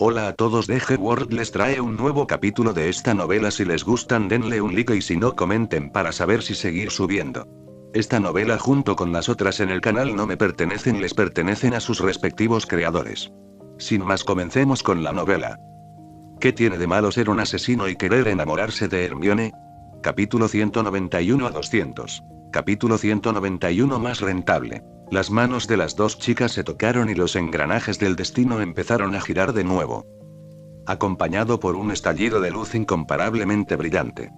Hola a todos, DG World les trae un nuevo capítulo de esta novela. Si les gustan denle un like y si no comenten para saber si seguir subiendo. Esta novela junto con las otras en el canal no me pertenecen, les pertenecen a sus respectivos creadores. Sin más, comencemos con la novela. ¿Qué tiene de malo ser un asesino y querer enamorarse de Hermione? Capítulo 191 a 200. Capítulo 191 más rentable. Las manos de las dos chicas se tocaron y los engranajes del destino empezaron a girar de nuevo. Acompañado por un estallido de luz incomparablemente brillante.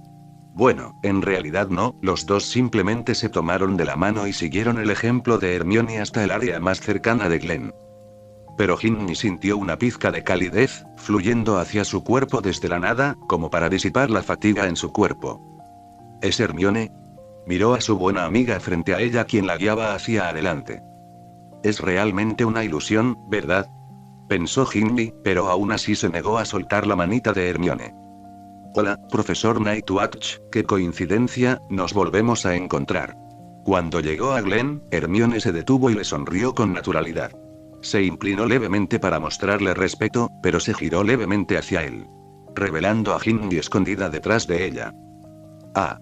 Bueno, en realidad no, los dos simplemente se tomaron de la mano y siguieron el ejemplo de Hermione hasta el área más cercana de Glenn. Pero Ginny sintió una pizca de calidez, fluyendo hacia su cuerpo desde la nada, como para disipar la fatiga en su cuerpo. ¿Es Hermione? Miró a su buena amiga frente a ella, quien la guiaba hacia adelante. Es realmente una ilusión, ¿verdad? Pensó Ginny, pero aún así se negó a soltar la manita de Hermione. Hola, profesor Nightwatch, qué coincidencia, nos volvemos a encontrar. Cuando llegó a Glenn, Hermione se detuvo y le sonrió con naturalidad. Se inclinó levemente para mostrarle respeto, pero se giró levemente hacia él, revelando a Ginny escondida detrás de ella. Ah.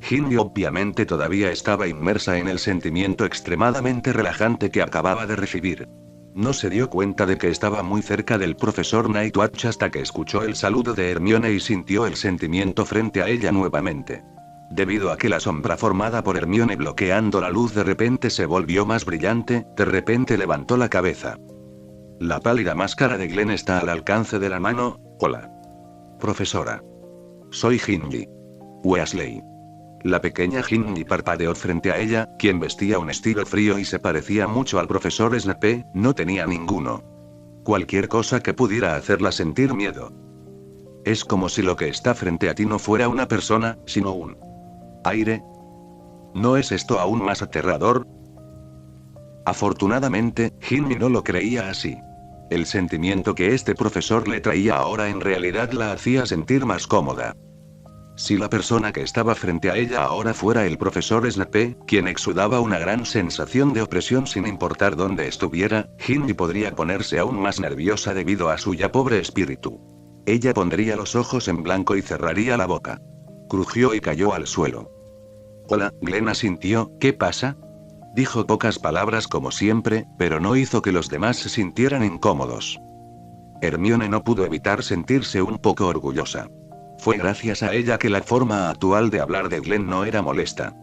Ginny obviamente todavía estaba inmersa en el sentimiento extremadamente relajante que acababa de recibir. No se dio cuenta de que estaba muy cerca del profesor Nightwatch hasta que escuchó el saludo de Hermione y sintió el sentimiento frente a ella nuevamente. Debido a que la sombra formada por Hermione bloqueando la luz de repente se volvió más brillante, de repente levantó la cabeza. La pálida máscara de Glenn está al alcance de la mano. Hola. Profesora. Soy Ginny Weasley. La pequeña Ginny parpadeó frente a ella, quien vestía un estilo frío y se parecía mucho al profesor Snape, no tenía ninguno. Cualquier cosa que pudiera hacerla sentir miedo. Es como si lo que está frente a ti no fuera una persona, sino un aire. ¿No es esto aún más aterrador? Afortunadamente, Ginny no lo creía así. El sentimiento que este profesor le traía ahora en realidad la hacía sentir más cómoda. Si la persona que estaba frente a ella ahora fuera el profesor Snape, quien exudaba una gran sensación de opresión sin importar dónde estuviera, Ginny podría ponerse aún más nerviosa debido a su ya pobre espíritu. Ella pondría los ojos en blanco y cerraría la boca. Crujió y cayó al suelo. Hola, Glenn asintió. ¿Qué pasa? Dijo pocas palabras como siempre, pero no hizo que los demás se sintieran incómodos. Hermione no pudo evitar sentirse un poco orgullosa. Fue gracias a ella que la forma actual de hablar de Glenn no era molesta.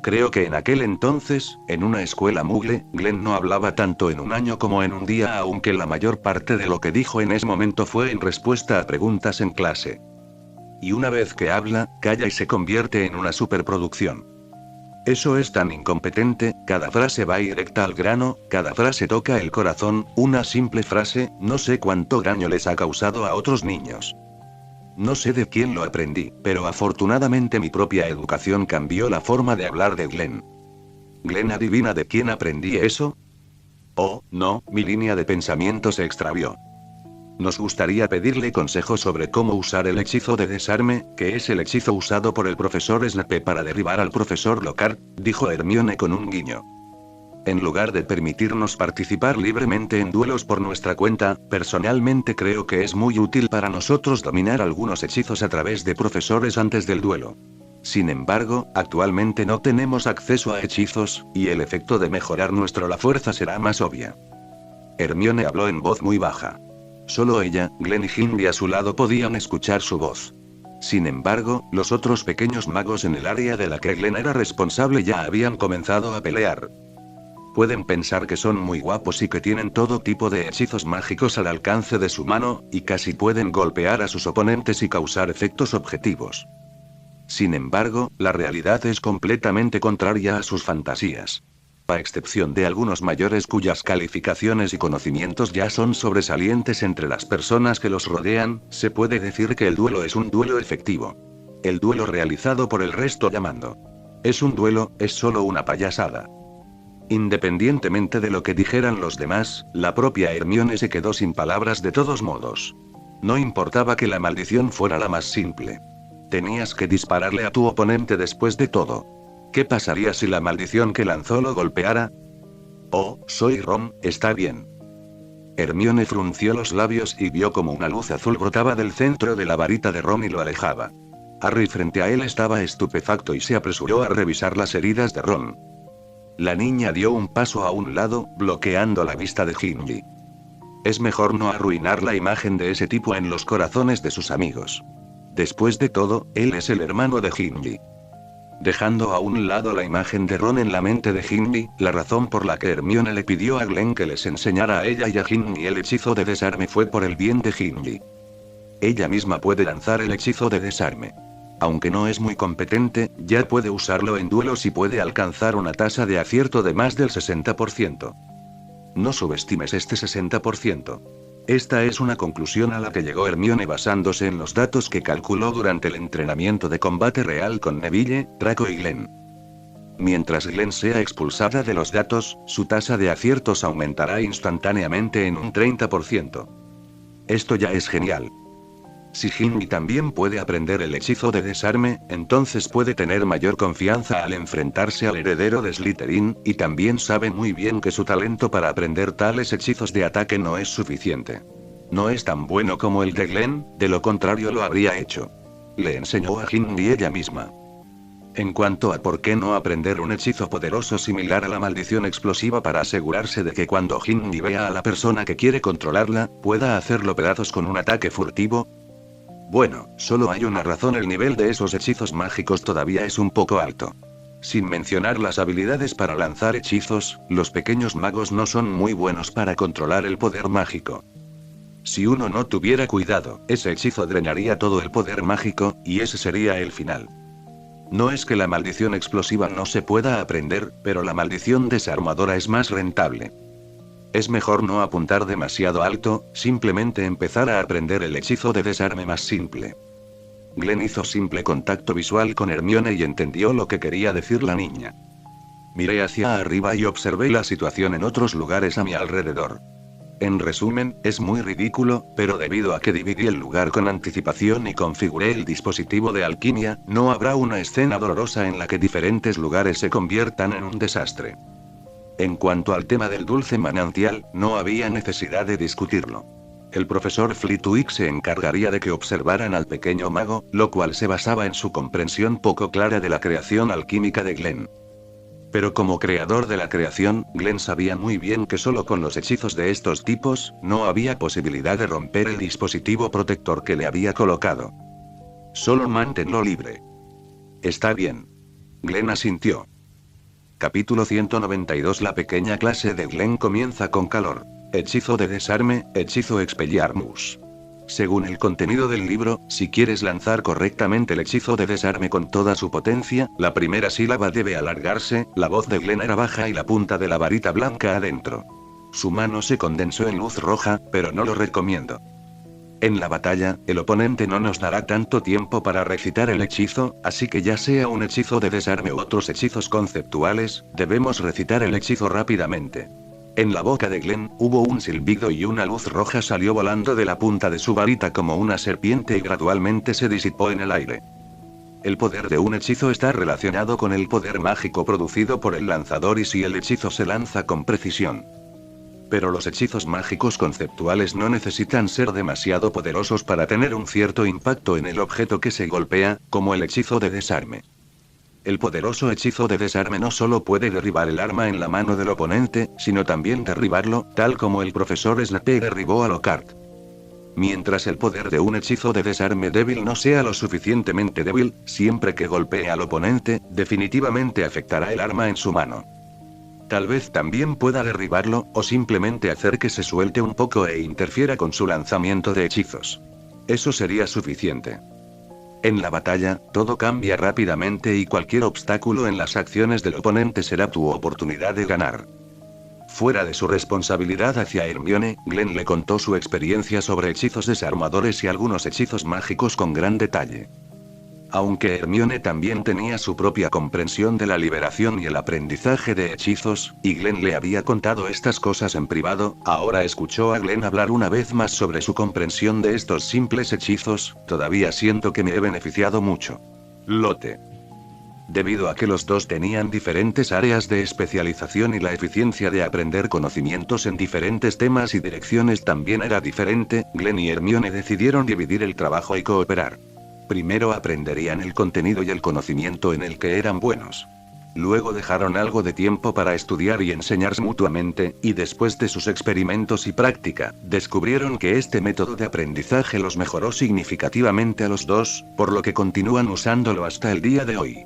Creo que en aquel entonces, en una escuela Muggle, Glenn no hablaba tanto en un año como en un día, aunque la mayor parte de lo que dijo en ese momento fue en respuesta a preguntas en clase. Y una vez que habla, calla y se convierte en una superproducción. Eso es tan incompetente, cada frase va directa al grano, cada frase toca el corazón, una simple frase, no sé cuánto daño les ha causado a otros niños. No sé de quién lo aprendí, pero afortunadamente mi propia educación cambió la forma de hablar de Glenn. ¿Glenn adivina de quién aprendí eso? Oh, no, mi línea de pensamiento se extravió. Nos gustaría pedirle consejos sobre cómo usar el hechizo de desarme, que es el hechizo usado por el profesor Snape para derribar al profesor Lockhart, dijo Hermione con un guiño. En lugar de permitirnos participar libremente en duelos por nuestra cuenta, personalmente creo que es muy útil para nosotros dominar algunos hechizos a través de profesores antes del duelo. Sin embargo, actualmente no tenemos acceso a hechizos, y el efecto de mejorar la fuerza será más obvia. Hermione habló en voz muy baja. Solo ella, Glenn y Ginny a su lado podían escuchar su voz. Sin embargo, los otros pequeños magos en el área de la que Glenn era responsable ya habían comenzado a pelear. Pueden pensar que son muy guapos y que tienen todo tipo de hechizos mágicos al alcance de su mano, y casi pueden golpear a sus oponentes y causar efectos objetivos. Sin embargo, la realidad es completamente contraria a sus fantasías. A excepción de algunos mayores cuyas calificaciones y conocimientos ya son sobresalientes entre las personas que los rodean, se puede decir que el duelo es un duelo efectivo. El duelo realizado por el resto llamando. Es un duelo, es solo una payasada. Independientemente de lo que dijeran los demás, la propia Hermione se quedó sin palabras de todos modos. No importaba que la maldición fuera la más simple. Tenías que dispararle a tu oponente después de todo. ¿Qué pasaría si la maldición que lanzó lo golpeara? Oh, soy Ron, está bien. Hermione frunció los labios y vio como una luz azul brotaba del centro de la varita de Ron y lo alejaba. Harry frente a él estaba estupefacto y se apresuró a revisar las heridas de Ron. La niña dio un paso a un lado, bloqueando la vista de Ginny. Es mejor no arruinar la imagen de ese tipo en los corazones de sus amigos. Después de todo, él es el hermano de Ginny. Dejando a un lado la imagen de Ron en la mente de Ginny, la razón por la que Hermione le pidió a Glenn que les enseñara a ella y a Ginny el hechizo de desarme fue por el bien de Ginny. Ella misma puede lanzar el hechizo de desarme. Aunque no es muy competente, ya puede usarlo en duelos y puede alcanzar una tasa de acierto de más del 60%. No subestimes este 60%. Esta es una conclusión a la que llegó Hermione basándose en los datos que calculó durante el entrenamiento de combate real con Neville, Draco y Glenn. Mientras Glenn sea expulsada de los datos, su tasa de aciertos aumentará instantáneamente en un 30%. Esto ya es genial. Si Ginny también puede aprender el hechizo de desarme, entonces puede tener mayor confianza al enfrentarse al heredero de Slytherin, y también sabe muy bien que su talento para aprender tales hechizos de ataque no es suficiente. No es tan bueno como el de Glenn, de lo contrario lo habría hecho. Le enseñó a Ginny ella misma. En cuanto a por qué no aprender un hechizo poderoso similar a la maldición explosiva para asegurarse de que cuando Ginny vea a la persona que quiere controlarla, pueda hacerlo pedazos con un ataque furtivo. Bueno, solo hay una razón: el nivel de esos hechizos mágicos todavía es un poco alto. Sin mencionar las habilidades para lanzar hechizos, los pequeños magos no son muy buenos para controlar el poder mágico. Si uno no tuviera cuidado, ese hechizo drenaría todo el poder mágico, y ese sería el final. No es que la maldición explosiva no se pueda aprender, pero la maldición desarmadora es más rentable. Es mejor no apuntar demasiado alto, simplemente empezar a aprender el hechizo de desarme más simple. Glenn hizo simple contacto visual con Hermione y entendió lo que quería decir la niña. Miré hacia arriba y observé la situación en otros lugares a mi alrededor. En resumen, es muy ridículo, pero debido a que dividí el lugar con anticipación y configuré el dispositivo de alquimia, no habrá una escena dolorosa en la que diferentes lugares se conviertan en un desastre. En cuanto al tema del dulce manantial, no había necesidad de discutirlo. El profesor Flitwick se encargaría de que observaran al pequeño mago, lo cual se basaba en su comprensión poco clara de la creación alquímica de Glenn. Pero como creador de la creación, Glenn sabía muy bien que solo con los hechizos de estos tipos, no había posibilidad de romper el dispositivo protector que le había colocado. Solo manténlo libre. Está bien. Glenn asintió. Capítulo 192. La pequeña clase de Glenn comienza con calor. Hechizo de desarme, hechizo Expelliarmus. Según el contenido del libro, si quieres lanzar correctamente el hechizo de desarme con toda su potencia, la primera sílaba debe alargarse. La voz de Glenn era baja y la punta de la varita blanca adentro. Su mano se condensó en luz roja, pero no lo recomiendo. En la batalla, el oponente no nos dará tanto tiempo para recitar el hechizo, así que ya sea un hechizo de desarme u otros hechizos conceptuales, debemos recitar el hechizo rápidamente. En la boca de Glenn, hubo un silbido y una luz roja salió volando de la punta de su varita como una serpiente y gradualmente se disipó en el aire. El poder de un hechizo está relacionado con el poder mágico producido por el lanzador y si el hechizo se lanza con precisión. Pero los hechizos mágicos conceptuales no necesitan ser demasiado poderosos para tener un cierto impacto en el objeto que se golpea, como el hechizo de desarme. El poderoso hechizo de desarme no solo puede derribar el arma en la mano del oponente, sino también derribarlo, tal como el profesor Snape derribó a Lockhart. Mientras el poder de un hechizo de desarme débil no sea lo suficientemente débil, siempre que golpee al oponente, definitivamente afectará el arma en su mano. Tal vez también pueda derribarlo, o simplemente hacer que se suelte un poco e interfiera con su lanzamiento de hechizos. Eso sería suficiente. En la batalla, todo cambia rápidamente y cualquier obstáculo en las acciones del oponente será tu oportunidad de ganar. Fuera de su responsabilidad hacia Hermione, Glenn le contó su experiencia sobre hechizos desarmadores y algunos hechizos mágicos con gran detalle. Aunque Hermione también tenía su propia comprensión de la liberación y el aprendizaje de hechizos, y Glenn le había contado estas cosas en privado, ahora escuchó a Glenn hablar una vez más sobre su comprensión de estos simples hechizos. Todavía siento que me he beneficiado mucho. Lotte. Debido a que los dos tenían diferentes áreas de especialización y la eficiencia de aprender conocimientos en diferentes temas y direcciones también era diferente, Glenn y Hermione decidieron dividir el trabajo y cooperar. Primero aprenderían el contenido y el conocimiento en el que eran buenos. Luego dejaron algo de tiempo para estudiar y enseñarse mutuamente, y después de sus experimentos y práctica, descubrieron que este método de aprendizaje los mejoró significativamente a los dos, por lo que continúan usándolo hasta el día de hoy.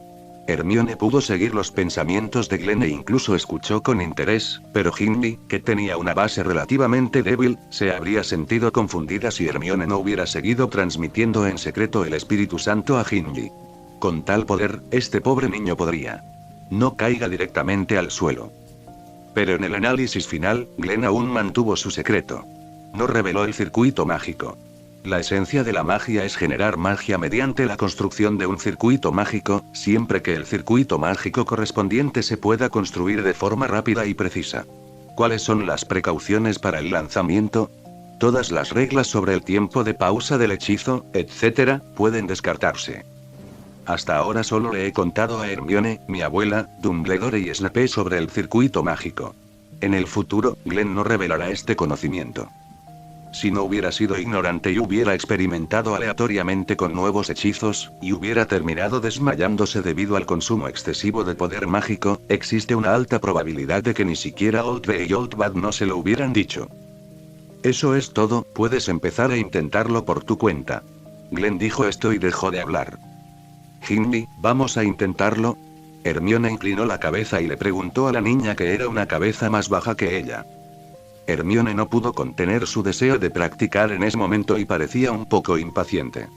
Hermione pudo seguir los pensamientos de Glenn e incluso escuchó con interés, pero Ginny, que tenía una base relativamente débil, se habría sentido confundida si Hermione no hubiera seguido transmitiendo en secreto el Espíritu Santo a Ginny. Con tal poder, este pobre niño podría no caiga directamente al suelo. Pero en el análisis final, Glenn aún mantuvo su secreto. No reveló el circuito mágico. La esencia de la magia es generar magia mediante la construcción de un circuito mágico, siempre que el circuito mágico correspondiente se pueda construir de forma rápida y precisa. ¿Cuáles son las precauciones para el lanzamiento? Todas las reglas sobre el tiempo de pausa del hechizo, etc., pueden descartarse. Hasta ahora solo le he contado a Hermione, mi abuela, Dumbledore y Snape sobre el circuito mágico. En el futuro, Glenn no revelará este conocimiento. Si no hubiera sido ignorante y hubiera experimentado aleatoriamente con nuevos hechizos, y hubiera terminado desmayándose debido al consumo excesivo de poder mágico, existe una alta probabilidad de que ni siquiera Old B y Old Bad no se lo hubieran dicho. Eso es todo, puedes empezar a intentarlo por tu cuenta. Glenn dijo esto y dejó de hablar. Ginny, ¿vamos a intentarlo? Hermione inclinó la cabeza y le preguntó a la niña que era una cabeza más baja que ella. Hermione no pudo contener su deseo de practicar en ese momento y parecía un poco impaciente.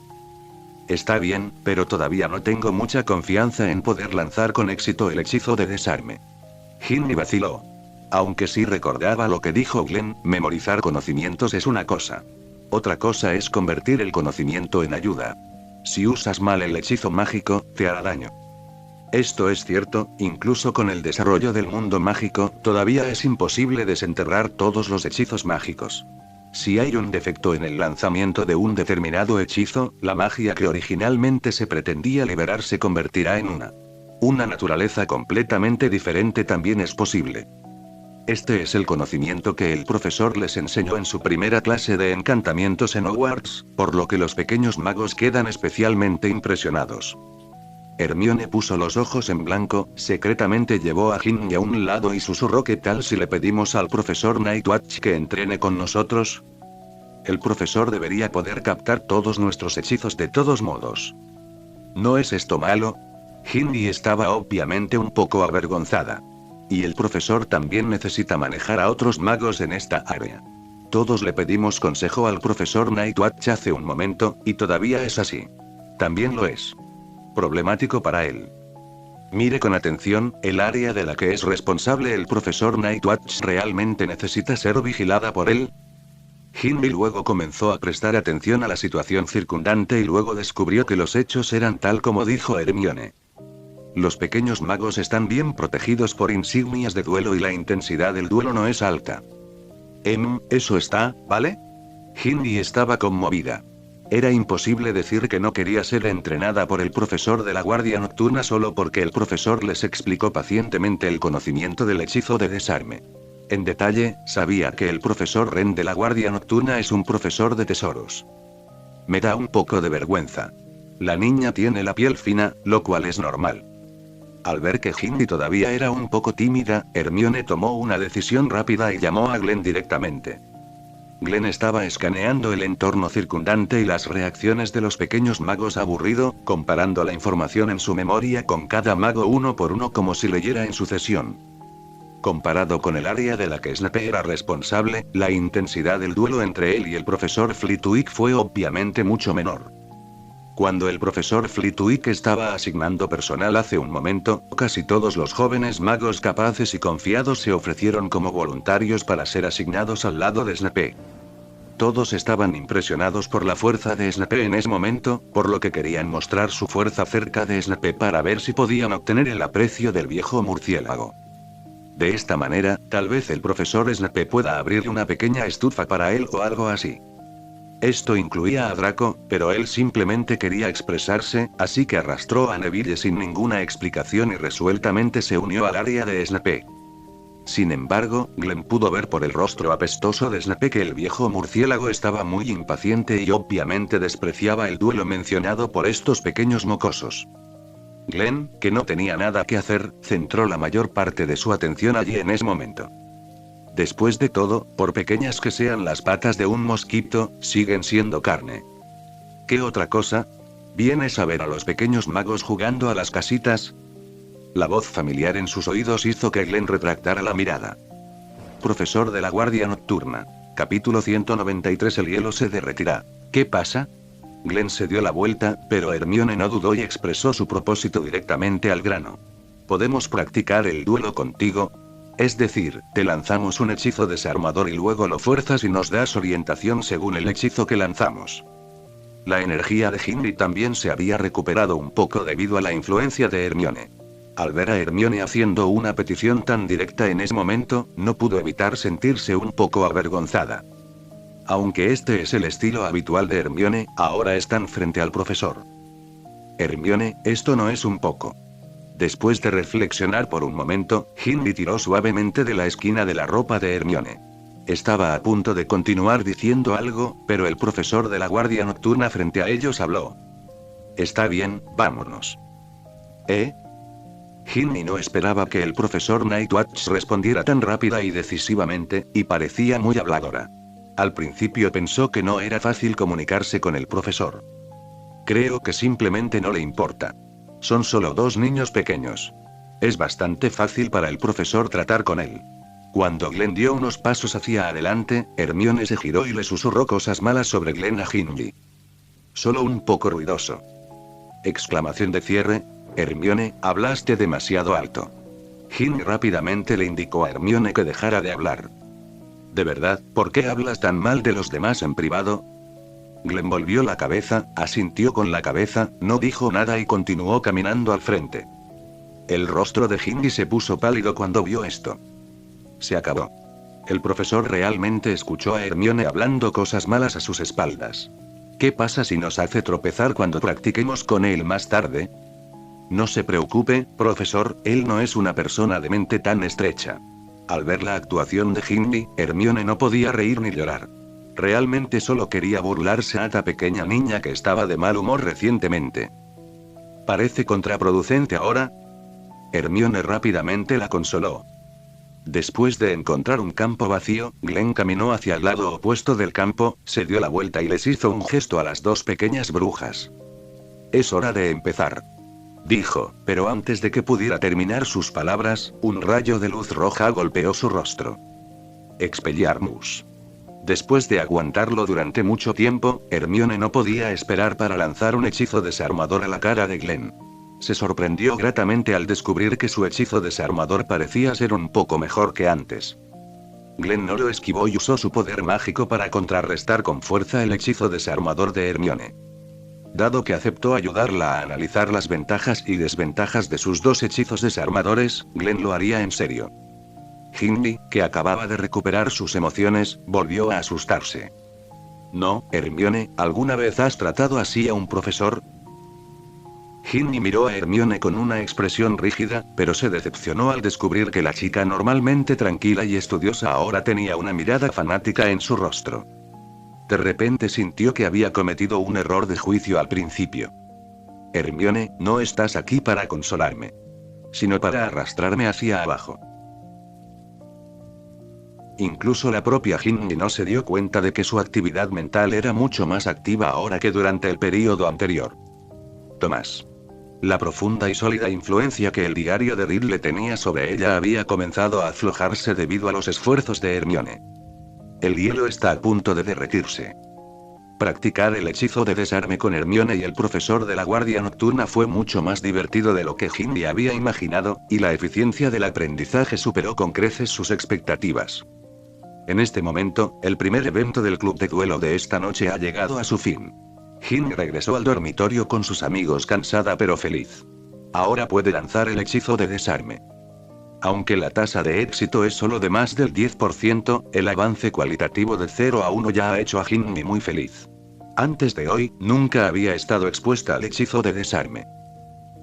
Está bien, pero todavía no tengo mucha confianza en poder lanzar con éxito el hechizo de desarme. Ginny vaciló. Aunque sí recordaba lo que dijo Glenn, memorizar conocimientos es una cosa. Otra cosa es convertir el conocimiento en ayuda. Si usas mal el hechizo mágico, te hará daño. Esto es cierto, incluso con el desarrollo del mundo mágico, todavía es imposible desenterrar todos los hechizos mágicos. Si hay un defecto en el lanzamiento de un determinado hechizo, la magia que originalmente se pretendía liberar se convertirá en una naturaleza completamente diferente también es posible. Este es el conocimiento que el profesor les enseñó en su primera clase de encantamientos en Hogwarts, por lo que los pequeños magos quedan especialmente impresionados. Hermione puso los ojos en blanco, secretamente llevó a Ginny a un lado y susurró: ¿qué tal si le pedimos al profesor Nightwatch que entrene con nosotros? El profesor debería poder captar todos nuestros hechizos de todos modos. ¿No es esto malo? Ginny estaba obviamente un poco avergonzada. Y el profesor también necesita manejar a otros magos en esta área. Todos le pedimos consejo al profesor Nightwatch hace un momento, y todavía es así. También lo es. Problemático para él. Mire con atención, el área de la que es responsable el profesor Nightwatch realmente necesita ser vigilada por él. Ginny luego comenzó a prestar atención a la situación circundante y luego descubrió que los hechos eran tal como dijo Hermione. Los pequeños magos están bien protegidos por insignias de duelo y la intensidad del duelo no es alta. Eso está, ¿vale? Ginny estaba conmovida. Era imposible decir que no quería ser entrenada por el profesor de la Guardia Nocturna solo porque el profesor les explicó pacientemente el conocimiento del hechizo de desarme. En detalle, sabía que el profesor Ren de la Guardia Nocturna es un profesor de tesoros. Me da un poco de vergüenza. La niña tiene la piel fina, lo cual es normal. Al ver que Ginny todavía era un poco tímida, Hermione tomó una decisión rápida y llamó a Glenn directamente. Glenn estaba escaneando el entorno circundante y las reacciones de los pequeños magos aburrido, comparando la información en su memoria con cada mago uno por uno como si leyera en sucesión. Comparado con el área de la que Snape era responsable, la intensidad del duelo entre él y el profesor Flitwick fue obviamente mucho menor. Cuando el profesor Flitwick estaba asignando personal hace un momento, casi todos los jóvenes magos capaces y confiados se ofrecieron como voluntarios para ser asignados al lado de Snape. Todos estaban impresionados por la fuerza de Snape en ese momento, por lo que querían mostrar su fuerza cerca de Snape para ver si podían obtener el aprecio del viejo murciélago. De esta manera, tal vez el profesor Snape pueda abrir una pequeña estufa para él o algo así. Esto incluía a Draco, pero él simplemente quería expresarse, así que arrastró a Neville sin ninguna explicación y resueltamente se unió al área de Snape. Sin embargo, Glenn pudo ver por el rostro apestoso de Snape que el viejo murciélago estaba muy impaciente y obviamente despreciaba el duelo mencionado por estos pequeños mocosos. Glenn, que no tenía nada que hacer, centró la mayor parte de su atención allí en ese momento. Después de todo, por pequeñas que sean las patas de un mosquito, siguen siendo carne. ¿Qué otra cosa? ¿Vienes a ver a los pequeños magos jugando a las casitas? La voz familiar en sus oídos hizo que Glenn retractara la mirada. Profesor de la Guardia Nocturna. Capítulo 193. El hielo se derretirá. ¿Qué pasa? Glenn se dio la vuelta, pero Hermione no dudó y expresó su propósito directamente al grano. ¿Podemos practicar el duelo contigo? Es decir, te lanzamos un hechizo desarmador y luego lo fuerzas y nos das orientación según el hechizo que lanzamos. La energía de Gimli también se había recuperado un poco debido a la influencia de Hermione. Al ver a Hermione haciendo una petición tan directa en ese momento, no pudo evitar sentirse un poco avergonzada. Aunque este es el estilo habitual de Hermione, ahora están frente al profesor. Hermione, esto no es un poco. Después de reflexionar por un momento, Gimli tiró suavemente de la esquina de la ropa de Hermione. Estaba a punto de continuar diciendo algo, pero el profesor de la Guardia Nocturna frente a ellos habló. Está bien, vámonos. Ginny no esperaba que el profesor Nightwatch respondiera tan rápida y decisivamente, y parecía muy habladora. Al principio pensó que no era fácil comunicarse con el profesor. Creo que simplemente no le importa. Son solo dos niños pequeños. Es bastante fácil para el profesor tratar con él. Cuando Glenn dio unos pasos hacia adelante, Hermione se giró y le susurró cosas malas sobre Glenn a Ginny. Solo un poco ruidoso. Exclamación de cierre. Hermione, hablaste demasiado alto. Ginny rápidamente le indicó a Hermione que dejara de hablar. ¿De verdad, por qué hablas tan mal de los demás en privado? Glenn volvió la cabeza, asintió con la cabeza, no dijo nada y continuó caminando al frente. El rostro de Ginny se puso pálido cuando vio esto. Se acabó. El profesor realmente escuchó a Hermione hablando cosas malas a sus espaldas. ¿Qué pasa si nos hace tropezar cuando practiquemos con él más tarde? No se preocupe, profesor, él no es una persona de mente tan estrecha. Al ver la actuación de Ginny, Hermione no podía reír ni llorar. Realmente solo quería burlarse a esta pequeña niña que estaba de mal humor recientemente. ¿Parece contraproducente ahora? Hermione rápidamente la consoló. Después de encontrar un campo vacío, Glenn caminó hacia el lado opuesto del campo, se dio la vuelta y les hizo un gesto a las dos pequeñas brujas. Es hora de empezar. Dijo, pero antes de que pudiera terminar sus palabras, un rayo de luz roja golpeó su rostro. Expelliarmus. Después de aguantarlo durante mucho tiempo, Hermione no podía esperar para lanzar un hechizo desarmador a la cara de Glenn. Se sorprendió gratamente al descubrir que su hechizo desarmador parecía ser un poco mejor que antes. Glenn no lo esquivó y usó su poder mágico para contrarrestar con fuerza el hechizo desarmador de Hermione. Dado que aceptó ayudarla a analizar las ventajas y desventajas de sus dos hechizos desarmadores, Glenn lo haría en serio. Ginny, que acababa de recuperar sus emociones, volvió a asustarse. No, Hermione, ¿alguna vez has tratado así a un profesor? Ginny miró a Hermione con una expresión rígida, pero se decepcionó al descubrir que la chica normalmente tranquila y estudiosa ahora tenía una mirada fanática en su rostro. De repente sintió que había cometido un error de juicio al principio. Hermione, no estás aquí para consolarme, sino para arrastrarme hacia abajo. Incluso la propia Ginny no se dio cuenta de que su actividad mental era mucho más activa ahora que durante el período anterior. Tomás. La profunda y sólida influencia que el diario de Ridley tenía sobre ella había comenzado a aflojarse debido a los esfuerzos de Hermione. El hielo está a punto de derretirse. Practicar el hechizo de desarme con Hermione y el profesor de la Guardia Nocturna fue mucho más divertido de lo que Ginny había imaginado, y la eficiencia del aprendizaje superó con creces sus expectativas. En este momento, el primer evento del club de duelo de esta noche ha llegado a su fin. Ginny regresó al dormitorio con sus amigos cansada pero feliz. Ahora puede lanzar el hechizo de desarme. Aunque la tasa de éxito es solo de más del 10%, el avance cualitativo de 0 a 1 ya ha hecho a Ginny muy feliz. Antes de hoy, nunca había estado expuesta al hechizo de desarme.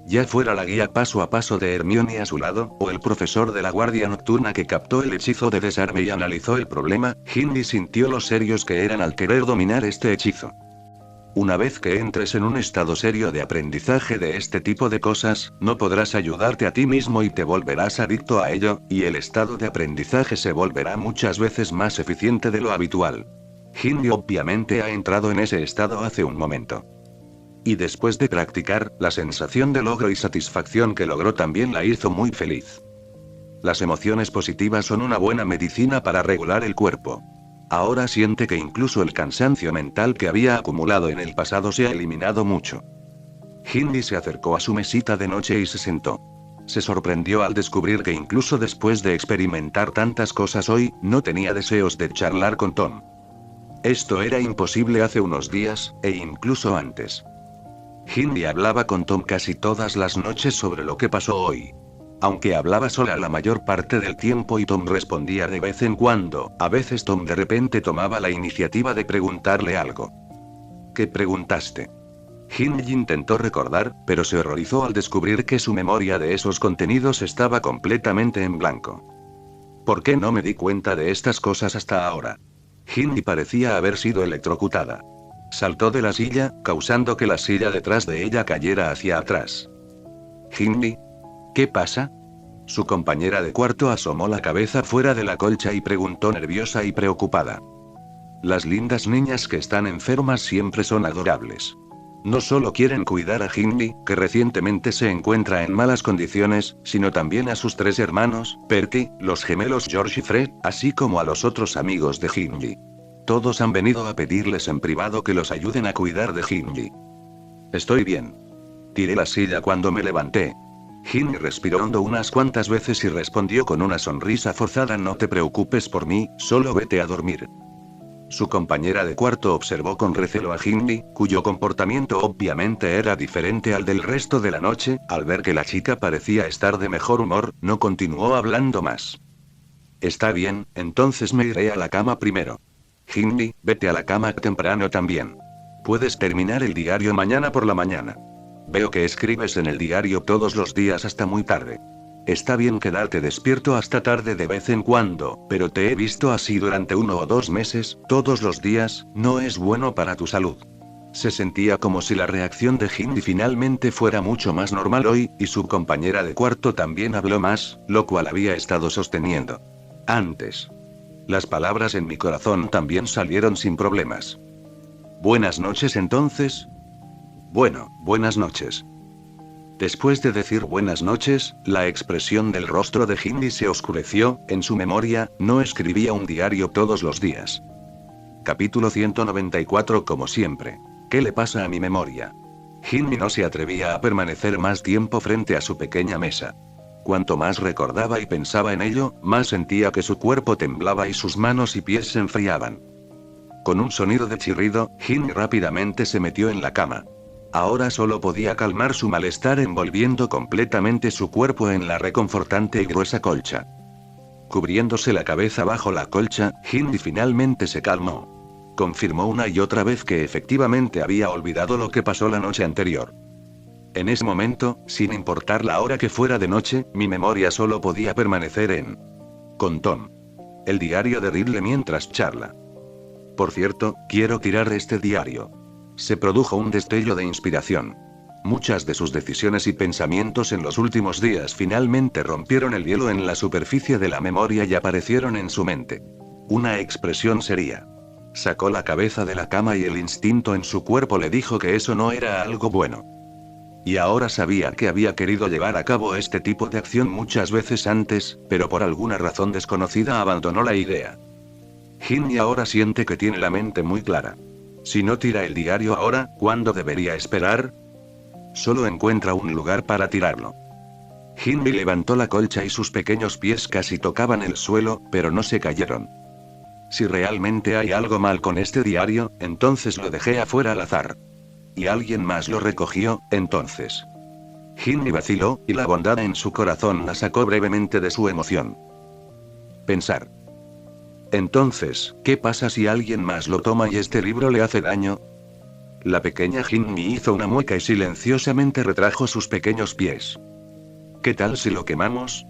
Ya fuera la guía paso a paso de Hermione a su lado, o el profesor de la guardia nocturna que captó el hechizo de desarme y analizó el problema, Ginny sintió lo serios que eran al querer dominar este hechizo. Una vez que entres en un estado serio de aprendizaje de este tipo de cosas, no podrás ayudarte a ti mismo y te volverás adicto a ello, y el estado de aprendizaje se volverá muchas veces más eficiente de lo habitual. Ginny obviamente ha entrado en ese estado hace un momento. Y después de practicar, la sensación de logro y satisfacción que logró también la hizo muy feliz. Las emociones positivas son una buena medicina para regular el cuerpo. Ahora siente que incluso el cansancio mental que había acumulado en el pasado se ha eliminado mucho. Ginny se acercó a su mesita de noche y se sentó. Se sorprendió al descubrir que incluso después de experimentar tantas cosas hoy, no tenía deseos de charlar con Tom. Esto era imposible hace unos días, e incluso antes. Ginny hablaba con Tom casi todas las noches sobre lo que pasó hoy. Aunque hablaba sola la mayor parte del tiempo y Tom respondía de vez en cuando, a veces Tom de repente tomaba la iniciativa de preguntarle algo. ¿Qué preguntaste? Ginny intentó recordar, pero se horrorizó al descubrir que su memoria de esos contenidos estaba completamente en blanco. ¿Por qué no me di cuenta de estas cosas hasta ahora? Ginny parecía haber sido electrocutada. Saltó de la silla, causando que la silla detrás de ella cayera hacia atrás. «Ginny, ¿qué pasa?» Su compañera de cuarto asomó la cabeza fuera de la colcha y preguntó nerviosa y preocupada. Las lindas niñas que están enfermas siempre son adorables. No solo quieren cuidar a Ginny, que recientemente se encuentra en malas condiciones, sino también a sus 3 hermanos, Percy, los gemelos George y Fred, así como a los otros amigos de Ginny. Todos han venido a pedirles en privado que los ayuden a cuidar de Ginny. Estoy bien. Tiré la silla cuando me levanté. Ginny respiró hondo unas cuantas veces y respondió con una sonrisa forzada: no te preocupes por mí, solo vete a dormir. Su compañera de cuarto observó con recelo a Ginny, cuyo comportamiento obviamente era diferente al del resto de la noche. Al ver que la chica parecía estar de mejor humor, no continuó hablando más. Está bien, entonces me iré a la cama primero. Ginny, vete a la cama temprano también. Puedes terminar el diario mañana por la mañana. Veo que escribes en el diario todos los días hasta muy tarde. Está bien quedarte despierto hasta tarde de vez en cuando, pero te he visto así durante 1 o 2 meses, todos los días, no es bueno para tu salud. Se sentía como si la reacción de Ginny finalmente fuera mucho más normal hoy, y su compañera de cuarto también habló más, lo cual había estado sosteniendo antes. Las palabras en mi corazón también salieron sin problemas. Buenas noches entonces. Bueno, buenas noches. Después de decir buenas noches, la expresión del rostro de Ginny se oscureció. En su memoria, no escribía un diario todos los días. Capítulo 194. Como siempre. ¿Qué le pasa a mi memoria? Ginny no se atrevía a permanecer más tiempo frente a su pequeña mesa. Cuanto más recordaba y pensaba en ello, más sentía que su cuerpo temblaba y sus manos y pies se enfriaban. Con un sonido de chirrido, Ginny rápidamente se metió en la cama. Ahora solo podía calmar su malestar envolviendo completamente su cuerpo en la reconfortante y gruesa colcha. Cubriéndose la cabeza bajo la colcha, Ginny finalmente se calmó. Confirmó una y otra vez que efectivamente había olvidado lo que pasó la noche anterior. En ese momento, sin importar la hora que fuera de noche, mi memoria solo podía permanecer en con Tom. El diario de Ridley mientras charla. Por cierto, quiero tirar este diario. Se produjo un destello de inspiración. Muchas de sus decisiones y pensamientos en los últimos días finalmente rompieron el hielo en la superficie de la memoria y aparecieron en su mente. Una expresión seria. Sacó la cabeza de la cama y el instinto en su cuerpo le dijo que eso no era algo bueno. Y ahora sabía que había querido llevar a cabo este tipo de acción muchas veces antes, pero por alguna razón desconocida abandonó la idea. Ginny ahora siente que tiene la mente muy clara. Si no tira el diario ahora, ¿cuándo debería esperar? Solo encuentra un lugar para tirarlo. Ginny levantó la colcha y sus pequeños pies casi tocaban el suelo, pero no se cayeron. Si realmente hay algo mal con este diario, entonces lo dejé afuera al azar. Y alguien más lo recogió, entonces. Ginny vaciló, y la bondad en su corazón la sacó brevemente de su emoción. Pensar. Entonces, ¿qué pasa si alguien más lo toma y este libro le hace daño? La pequeña Jinmi hizo una mueca y silenciosamente retrajo sus pequeños pies. ¿Qué tal si lo quemamos?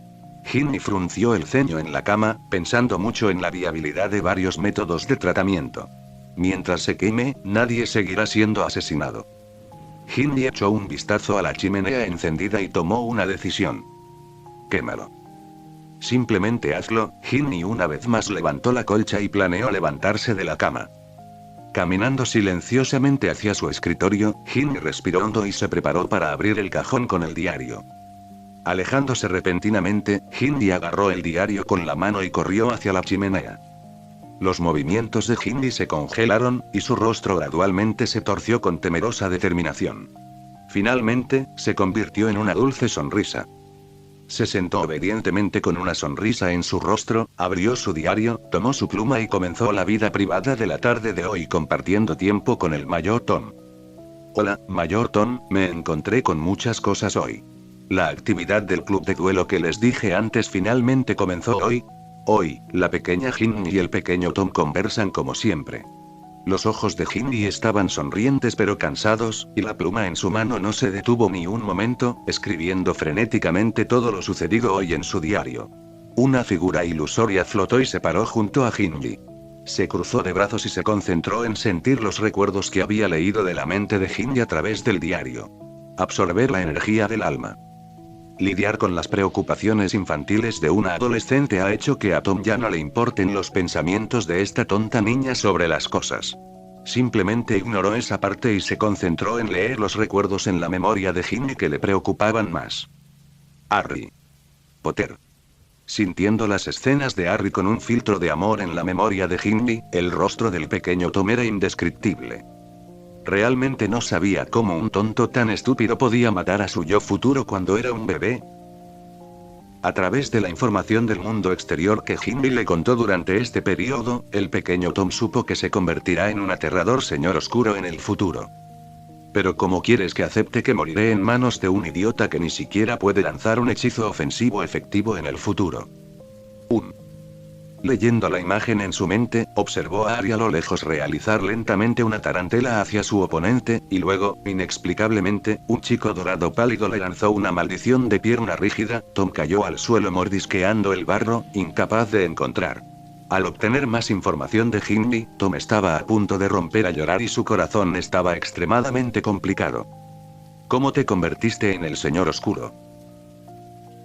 Jinmi frunció el ceño en la cama, pensando mucho en la viabilidad de varios métodos de tratamiento. Mientras se queme, nadie seguirá siendo asesinado. Jinmi echó un vistazo a la chimenea encendida y tomó una decisión. Quémalo. Simplemente hazlo. Jinmi una vez más levantó la colcha y planeó levantarse de la cama. Caminando silenciosamente hacia su escritorio, Jinmi respiró hondo y se preparó para abrir el cajón con el diario. Alejándose repentinamente, Jinmi agarró el diario con la mano y corrió hacia la chimenea. Los movimientos de Jinmi se congelaron, y su rostro gradualmente se torció con temerosa determinación. Finalmente, se convirtió en una dulce sonrisa. Se sentó obedientemente con una sonrisa en su rostro, abrió su diario, tomó su pluma y comenzó la vida privada de la tarde de hoy compartiendo tiempo con el Mayor Tom. Hola, Mayor Tom, me encontré con muchas cosas hoy. La actividad del club de duelo que les dije antes finalmente comenzó hoy. Hoy, la pequeña Jinmi y el pequeño Tom conversan como siempre. Los ojos de Jinmi estaban sonrientes pero cansados, y la pluma en su mano no se detuvo ni un momento, escribiendo frenéticamente todo lo sucedido hoy en su diario. Una figura ilusoria flotó y se paró junto a Jinmi. Se cruzó de brazos y se concentró en sentir los recuerdos que había leído de la mente de Jinmi a través del diario. Absorber la energía del alma. Lidiar con las preocupaciones infantiles de una adolescente ha hecho que a Tom ya no le importen los pensamientos de esta tonta niña sobre las cosas. Simplemente ignoró esa parte y se concentró en leer los recuerdos en la memoria de Jinmi que le preocupaban más. Harry Potter. Sintiendo las escenas de Harry con un filtro de amor en la memoria de Jinmi, el rostro del pequeño Tom era indescriptible. Realmente no sabía cómo un tonto tan estúpido podía matar a su yo futuro cuando era un bebé. A través de la información del mundo exterior que Jinmi le contó durante este periodo, el pequeño Tom supo que se convertirá en un aterrador señor oscuro en el futuro. Pero ¿cómo quieres que acepte que moriré en manos de un idiota que ni siquiera puede lanzar un hechizo ofensivo efectivo en el futuro? Leyendo la imagen en su mente, observó a Harry a lo lejos realizar lentamente una tarantela hacia su oponente, y luego, inexplicablemente, un chico dorado pálido le lanzó una maldición de pierna rígida. Tom cayó al suelo mordisqueando el barro, incapaz de encontrar. Al obtener más información de Jinmi, Tom estaba a punto de romper a llorar y su corazón estaba extremadamente complicado. ¿Cómo te convertiste en el Señor Oscuro?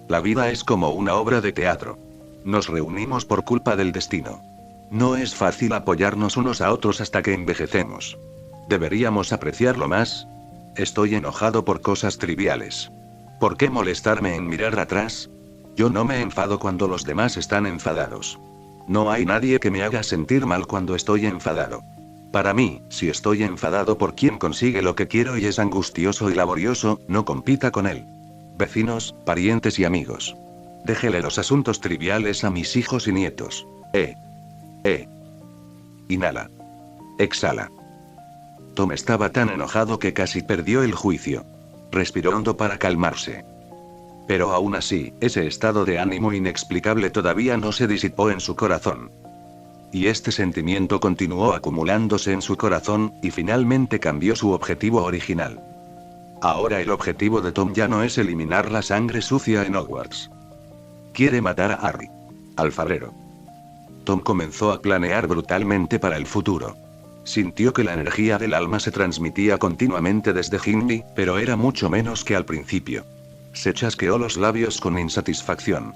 La vida es como una obra de teatro. Nos reunimos por culpa del destino. No es fácil apoyarnos unos a otros hasta que envejecemos. ¿Deberíamos apreciarlo más? Estoy enojado por cosas triviales. ¿Por qué molestarme en mirar atrás? Yo no me enfado cuando los demás están enfadados. No hay nadie que me haga sentir mal cuando estoy enfadado. Para mí, si estoy enfadado por quien consigue lo que quiero y es angustioso y laborioso, no compita con él. Vecinos, parientes y amigos. Déjele los asuntos triviales a mis hijos y nietos. Inhala. Exhala. Tom estaba tan enojado que casi perdió el juicio. Respiró hondo para calmarse. Pero aún así, ese estado de ánimo inexplicable todavía no se disipó en su corazón. Y este sentimiento continuó acumulándose en su corazón, y finalmente cambió su objetivo original. Ahora el objetivo de Tom ya no es eliminar la sangre sucia en Hogwarts. Quiere matar a Harry. Alfarero. Tom comenzó a planear brutalmente para el futuro. Sintió que la energía del alma se transmitía continuamente desde Jinmi, pero era mucho menos que al principio. Se chasqueó los labios con insatisfacción.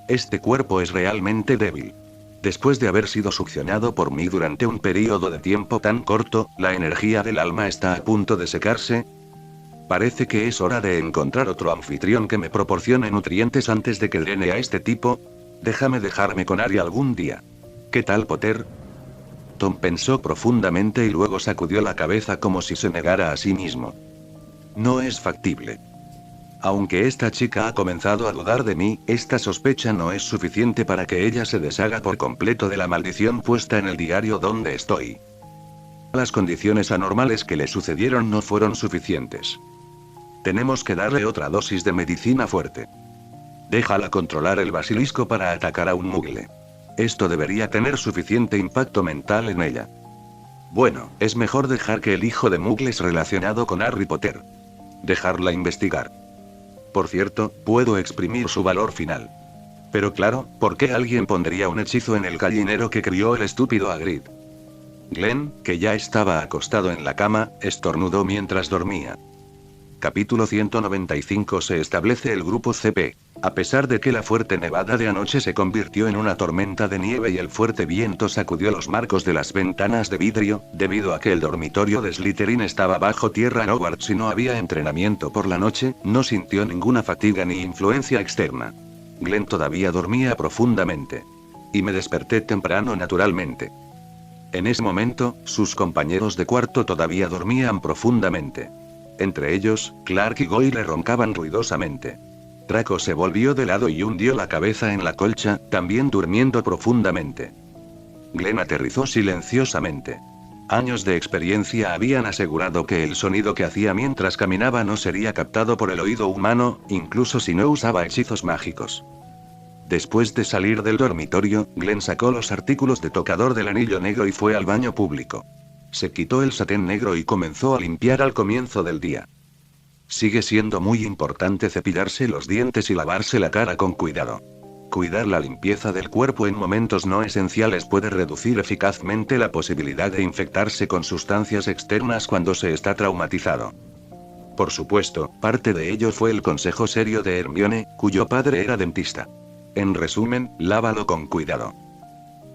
Este cuerpo es realmente débil. Después de haber sido succionado por mí durante un periodo de tiempo tan corto, la energía del alma está a punto de secarse. Parece que es hora de encontrar otro anfitrión que me proporcione nutrientes antes de que drene a este tipo. Déjame dejarme con Harry algún día. ¿Qué tal, Potter? Tom pensó profundamente y luego sacudió la cabeza como si se negara a sí mismo. No es factible. Aunque esta chica ha comenzado a dudar de mí, esta sospecha no es suficiente para que ella se deshaga por completo de la maldición puesta en el diario donde estoy. Las condiciones anormales que le sucedieron no fueron suficientes. Tenemos que darle otra dosis de medicina fuerte. Déjala controlar el basilisco para atacar a un mugle. Esto debería tener suficiente impacto mental en ella. Bueno, es mejor dejar que el hijo de Muggle es relacionado con Harry Potter. Dejarla investigar. Por cierto, puedo exprimir su valor final. Pero claro, ¿por qué alguien pondría un hechizo en el gallinero que crió el estúpido Hagrid? Glenn, que ya estaba acostado en la cama, estornudó mientras dormía. Capítulo 195. Se establece el grupo CP. A pesar de que la fuerte nevada de anoche se convirtió en una tormenta de nieve y el fuerte viento sacudió los marcos de las ventanas de vidrio, debido a que el dormitorio de Slytherin estaba bajo tierra en Hogwarts y no había entrenamiento por la noche, no sintió ninguna fatiga ni influencia externa. Glenn todavía dormía profundamente. Y me desperté temprano naturalmente. En ese momento, sus compañeros de cuarto todavía dormían profundamente. Entre ellos, Clark y Goyle roncaban ruidosamente. Draco se volvió de lado y hundió la cabeza en la colcha, también durmiendo profundamente. Glenn aterrizó silenciosamente. Años de experiencia habían asegurado que el sonido que hacía mientras caminaba no sería captado por el oído humano, incluso si no usaba hechizos mágicos. Después de salir del dormitorio, Glenn sacó los artículos de tocador del anillo negro y fue al baño público. Se quitó el satén negro y comenzó a limpiar al comienzo del día. Sigue siendo muy importante cepillarse los dientes y lavarse la cara con cuidado. Cuidar la limpieza del cuerpo en momentos no esenciales puede reducir eficazmente la posibilidad de infectarse con sustancias externas cuando se está traumatizado. Por supuesto, parte de ello fue el consejo serio de Hermione, cuyo padre era dentista. En resumen, lávalo con cuidado.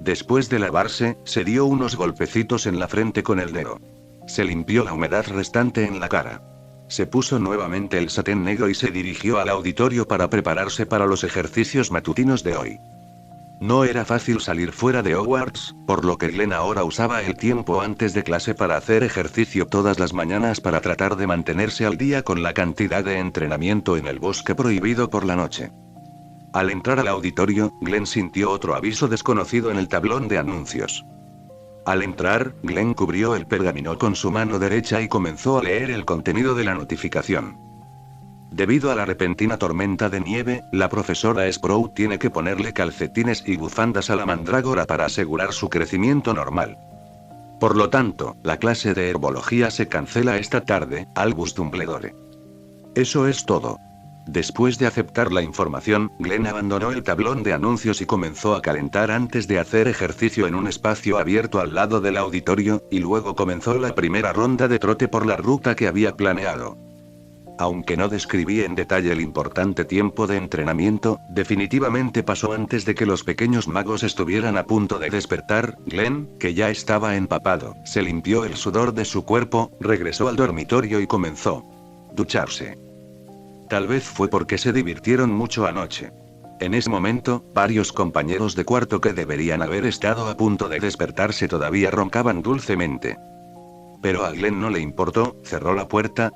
Después de lavarse, se dio unos golpecitos en la frente con el dedo. Se limpió la humedad restante en la cara. Se puso nuevamente el satén negro y se dirigió al auditorio para prepararse para los ejercicios matutinos de hoy. No era fácil salir fuera de Hogwarts, por lo que Glenn ahora usaba el tiempo antes de clase para hacer ejercicio todas las mañanas para tratar de mantenerse al día con la cantidad de entrenamiento en el bosque prohibido por la noche. Al entrar al auditorio, Glenn sintió otro aviso desconocido en el tablón de anuncios. Al entrar, Glenn cubrió el pergamino con su mano derecha y comenzó a leer el contenido de la notificación. Debido a la repentina tormenta de nieve, la profesora Sprout tiene que ponerle calcetines y bufandas a la mandrágora para asegurar su crecimiento normal. Por lo tanto, la clase de herbología se cancela esta tarde, Albus Dumbledore. Eso es todo. Después de aceptar la información, Glenn abandonó el tablón de anuncios y comenzó a calentar antes de hacer ejercicio en un espacio abierto al lado del auditorio, y luego comenzó la primera ronda de trote por la ruta que había planeado. Aunque no describí en detalle el importante tiempo de entrenamiento, definitivamente pasó antes de que los pequeños magos estuvieran a punto de despertar. Glenn, que ya estaba empapado, se limpió el sudor de su cuerpo, regresó al dormitorio y comenzó a ducharse. Tal vez fue porque se divirtieron mucho anoche. En ese momento, varios compañeros de cuarto que deberían haber estado a punto de despertarse todavía roncaban dulcemente. Pero a Glenn no le importó, cerró la puerta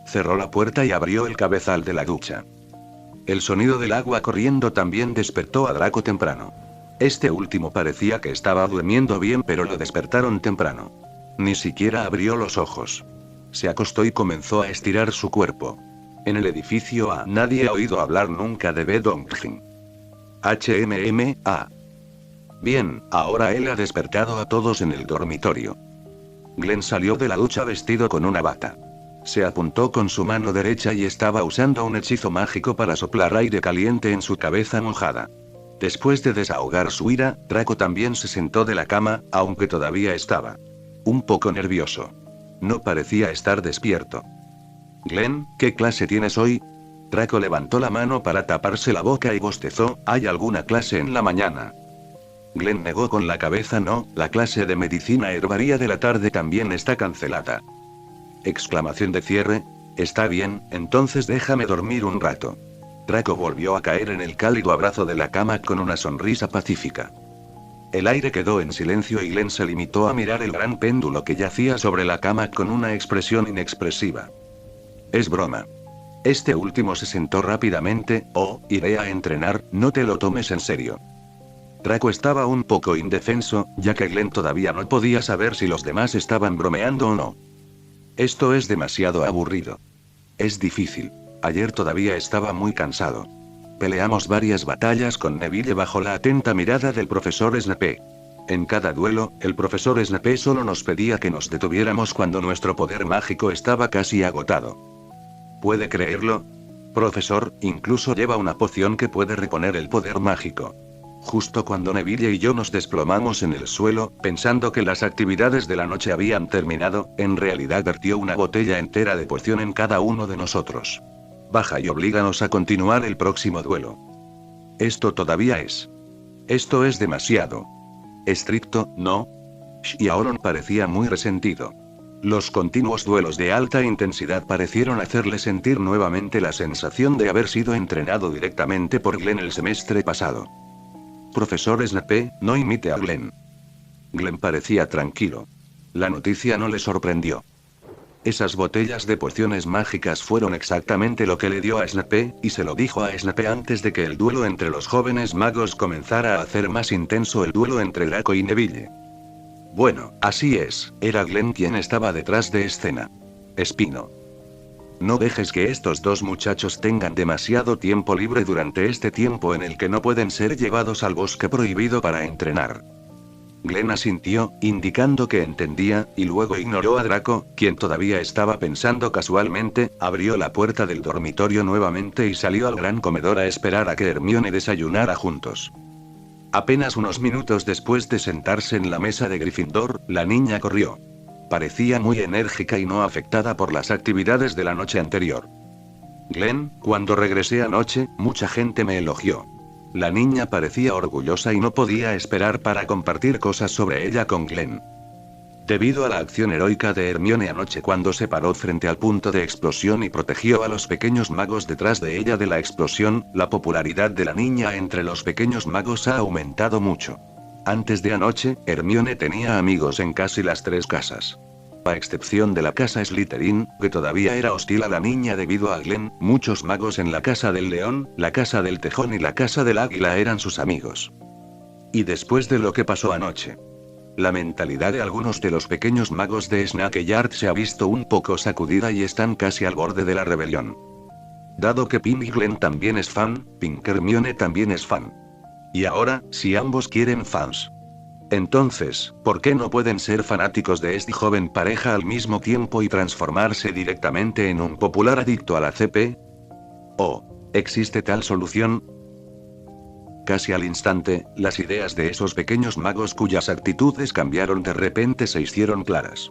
y abrió el cabezal de la ducha. El sonido del agua corriendo también despertó a Draco temprano. Este último parecía que estaba durmiendo bien, pero lo despertaron temprano. Ni siquiera abrió los ojos. Se acostó y comenzó a estirar su cuerpo. En el edificio A nadie ha oído hablar nunca de Bedonghin. HMMA. Bien, ahora él ha despertado a todos en el dormitorio. Glenn salió de la ducha vestido con una bata. Se apuntó con su mano derecha y estaba usando un hechizo mágico para soplar aire caliente en su cabeza mojada. Después de desahogar su ira, Draco también se sentó de la cama, aunque todavía estaba un poco nervioso. No parecía estar despierto. Glenn, ¿qué clase tienes hoy? Draco levantó la mano para taparse la boca y bostezó, ¿hay alguna clase en la mañana? Glenn negó con la cabeza. No, la clase de medicina herbaria de la tarde también está cancelada. Exclamación de cierre. Está bien, entonces déjame dormir un rato. Draco volvió a caer en el cálido abrazo de la cama con una sonrisa pacífica. El aire quedó en silencio y Glenn se limitó a mirar el gran péndulo que yacía sobre la cama con una expresión inexpresiva. Es broma. Este último se sentó rápidamente. Oh, iré a entrenar, no te lo tomes en serio. Draco estaba un poco indefenso, ya que Glenn todavía no podía saber si los demás estaban bromeando o no. Esto es demasiado aburrido. Es difícil. Ayer todavía estaba muy cansado. Peleamos varias batallas con Neville bajo la atenta mirada del profesor Snape. En cada duelo, el profesor Snape solo nos pedía que nos detuviéramos cuando nuestro poder mágico estaba casi agotado. ¿Puede creerlo? Profesor, incluso lleva una poción que puede reponer el poder mágico. Justo cuando Neville y yo nos desplomamos en el suelo, pensando que las actividades de la noche habían terminado, en realidad vertió una botella entera de poción en cada uno de nosotros. Baja y oblíganos a continuar el próximo duelo. Esto todavía es. Esto es demasiado. Estricto, ¿no? Y Aoron parecía muy resentido. Los continuos duelos de alta intensidad parecieron hacerle sentir nuevamente la sensación de haber sido entrenado directamente por Glenn el semestre pasado. Profesor Snape, no imite a Glenn. Glenn parecía tranquilo. La noticia no le sorprendió. Esas botellas de pociones mágicas fueron exactamente lo que le dio a Snape, y se lo dijo a Snape antes de que el duelo entre los jóvenes magos comenzara a hacer más intenso el duelo entre Draco y Neville. Bueno, así es, era Glenn quien estaba detrás de escena. Espino. No dejes que estos dos muchachos tengan demasiado tiempo libre durante este tiempo en el que no pueden ser llevados al bosque prohibido para entrenar. Glenn asintió, indicando que entendía, y luego ignoró a Draco, quien todavía estaba pensando casualmente, abrió la puerta del dormitorio nuevamente y salió al gran comedor a esperar a que Hermione desayunara juntos. Apenas unos minutos después de sentarse en la mesa de Gryffindor, la niña corrió. Parecía muy enérgica y no afectada por las actividades de la noche anterior. Glenn, cuando regresé anoche, mucha gente me elogió. La niña parecía orgullosa y no podía esperar para compartir cosas sobre ella con Glenn. Debido a la acción heroica de Hermione anoche cuando se paró frente al punto de explosión y protegió a los pequeños magos detrás de ella de la explosión, la popularidad de la niña entre los pequeños magos ha aumentado mucho. Antes de anoche, Hermione tenía amigos en casi las 3 casas. A excepción de la casa Slytherin, que todavía era hostil a la niña debido a Glenn, muchos magos en la casa del león, la casa del tejón y la casa del águila eran sus amigos. Y después de lo que pasó anoche, la mentalidad de algunos de los pequeños magos de Snake Yard se ha visto un poco sacudida y están casi al borde de la rebelión. Dado que Pink y Glenn también es fan, Pink Hermione también es fan. Y ahora, si ambos quieren fans. Entonces, ¿por qué no pueden ser fanáticos de esta joven pareja al mismo tiempo y transformarse directamente en un popular adicto a la CP? ¿O existe tal solución? Casi al instante, las ideas de esos pequeños magos cuyas actitudes cambiaron de repente se hicieron claras.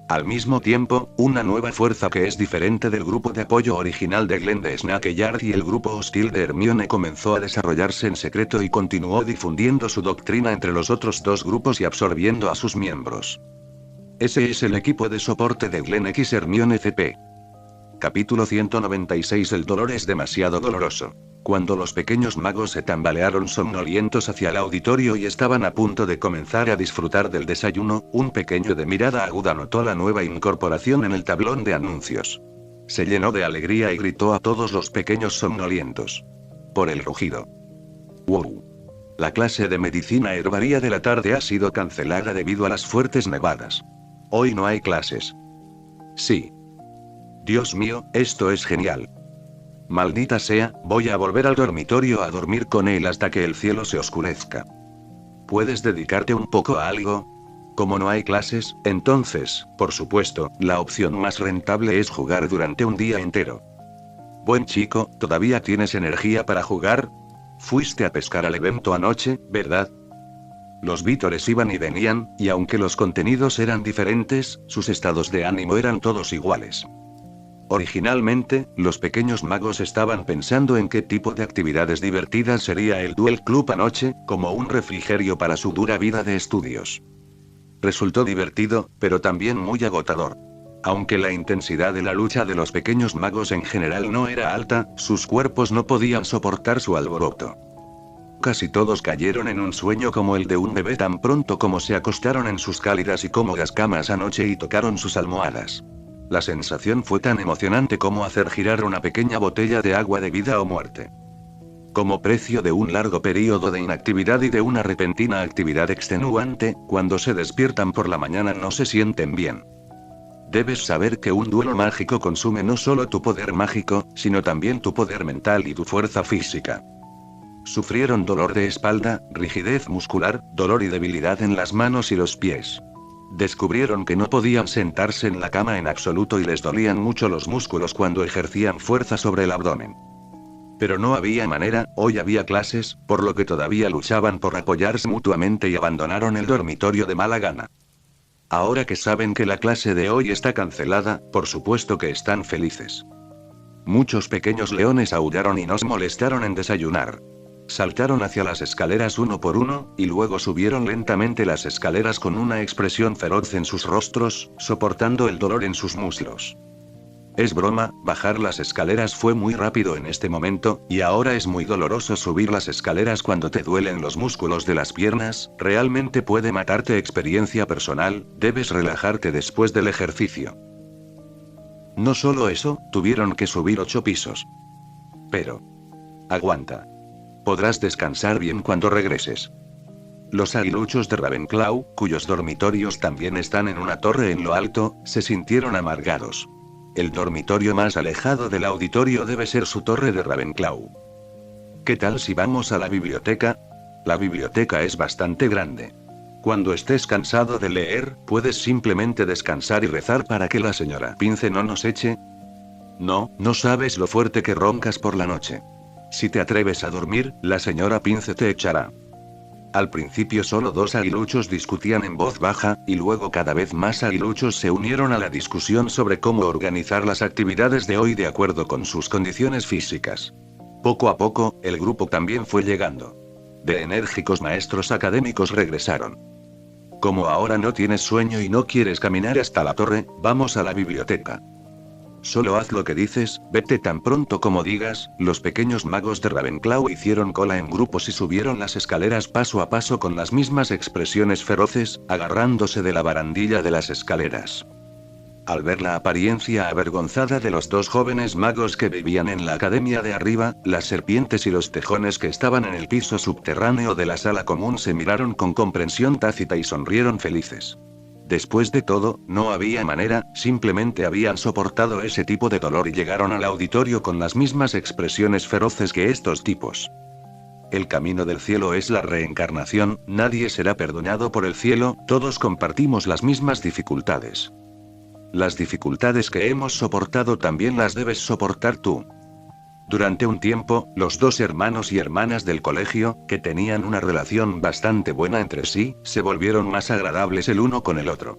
Al mismo tiempo, una nueva fuerza que es diferente del grupo de apoyo original de Glenn de Snake Yard y el grupo hostil de Hermione comenzó a desarrollarse en secreto y continuó difundiendo su doctrina entre los otros dos grupos y absorbiendo a sus miembros. Ese es el equipo de soporte de Glenn X Hermione CP. Capítulo 196. El dolor es demasiado doloroso. Cuando los pequeños magos se tambalearon somnolientos hacia el auditorio y estaban a punto de comenzar a disfrutar del desayuno, un pequeño de mirada aguda notó la nueva incorporación en el tablón de anuncios. Se llenó de alegría y gritó a todos los pequeños somnolientos. Por el rugido. ¡Wow! La clase de medicina herbaria de la tarde ha sido cancelada debido a las fuertes nevadas. Hoy no hay clases. Sí. Dios mío, esto es genial. Maldita sea, voy a volver al dormitorio a dormir con él hasta que el cielo se oscurezca. ¿Puedes dedicarte un poco a algo? Como no hay clases, entonces, por supuesto, la opción más rentable es jugar durante un día entero. Buen chico, ¿todavía tienes energía para jugar? Fuiste a pescar al evento anoche, ¿verdad? Los vítores iban y venían, y aunque los contenidos eran diferentes, sus estados de ánimo eran todos iguales. Originalmente, los pequeños magos estaban pensando en qué tipo de actividades divertidas sería el Duel Club anoche, como un refrigerio para su dura vida de estudios. Resultó divertido, pero también muy agotador. Aunque la intensidad de la lucha de los pequeños magos en general no era alta, sus cuerpos no podían soportar su alboroto. Casi todos cayeron en un sueño como el de un bebé tan pronto como se acostaron en sus cálidas y cómodas camas anoche y tocaron sus almohadas. La sensación fue tan emocionante como hacer girar una pequeña botella de agua de vida o muerte. Como precio de un largo periodo de inactividad y de una repentina actividad extenuante, cuando se despiertan por la mañana no se sienten bien. Debes saber que un duelo mágico consume no solo tu poder mágico, sino también tu poder mental y tu fuerza física. Sufrieron dolor de espalda, rigidez muscular, dolor y debilidad en las manos y los pies. Descubrieron que no podían sentarse en la cama en absoluto y les dolían mucho los músculos cuando ejercían fuerza sobre el abdomen. Pero no había manera, hoy había clases, por lo que todavía luchaban por apoyarse mutuamente y abandonaron el dormitorio de mala gana. Ahora que saben que la clase de hoy está cancelada, por supuesto que están felices. Muchos pequeños leones aullaron y no se molestaron en desayunar. Saltaron hacia las escaleras uno por uno, y luego subieron lentamente las escaleras con una expresión feroz en sus rostros, soportando el dolor en sus muslos. Es broma, bajar las escaleras fue muy rápido en este momento, y ahora es muy doloroso subir las escaleras cuando te duelen los músculos de las piernas, realmente puede matarte. Experiencia personal, debes relajarte después del ejercicio. No solo eso, tuvieron que subir 8 pisos. Pero... aguanta. Podrás descansar bien cuando regreses. Los aguiluchos de Ravenclaw, cuyos dormitorios también están en una torre en lo alto, se sintieron amargados. El dormitorio más alejado del auditorio debe ser su torre de Ravenclaw. ¿Qué tal si vamos a la biblioteca? La biblioteca es bastante grande. Cuando estés cansado de leer, puedes simplemente descansar y rezar para que la señora Pince no nos eche. No sabes lo fuerte que roncas por la noche. Si te atreves a dormir, la señora Pince te echará. Al principio solo 2 aguiluchos discutían en voz baja, y luego cada vez más aguiluchos se unieron a la discusión sobre cómo organizar las actividades de hoy de acuerdo con sus condiciones físicas. Poco a poco, el grupo también fue llegando. De enérgicos maestros académicos regresaron. Como ahora no tienes sueño y no quieres caminar hasta la torre, vamos a la biblioteca. Solo haz lo que dices, vete tan pronto como digas. Los pequeños magos de Ravenclaw hicieron cola en grupos y subieron las escaleras paso a paso con las mismas expresiones feroces, agarrándose de la barandilla de las escaleras. Al ver la apariencia avergonzada de los 2 jóvenes magos que vivían en la academia de arriba, las serpientes y los tejones que estaban en el piso subterráneo de la sala común se miraron con comprensión tácita y sonrieron felices. Después de todo, no había manera, simplemente habían soportado ese tipo de dolor y llegaron al auditorio con las mismas expresiones feroces que estos tipos. El camino del cielo es la reencarnación, nadie será perdonado por el cielo, todos compartimos las mismas dificultades. Las dificultades que hemos soportado también las debes soportar tú. Durante un tiempo, los 2 hermanos y hermanas del colegio, que tenían una relación bastante buena entre sí, se volvieron más agradables el uno con el otro.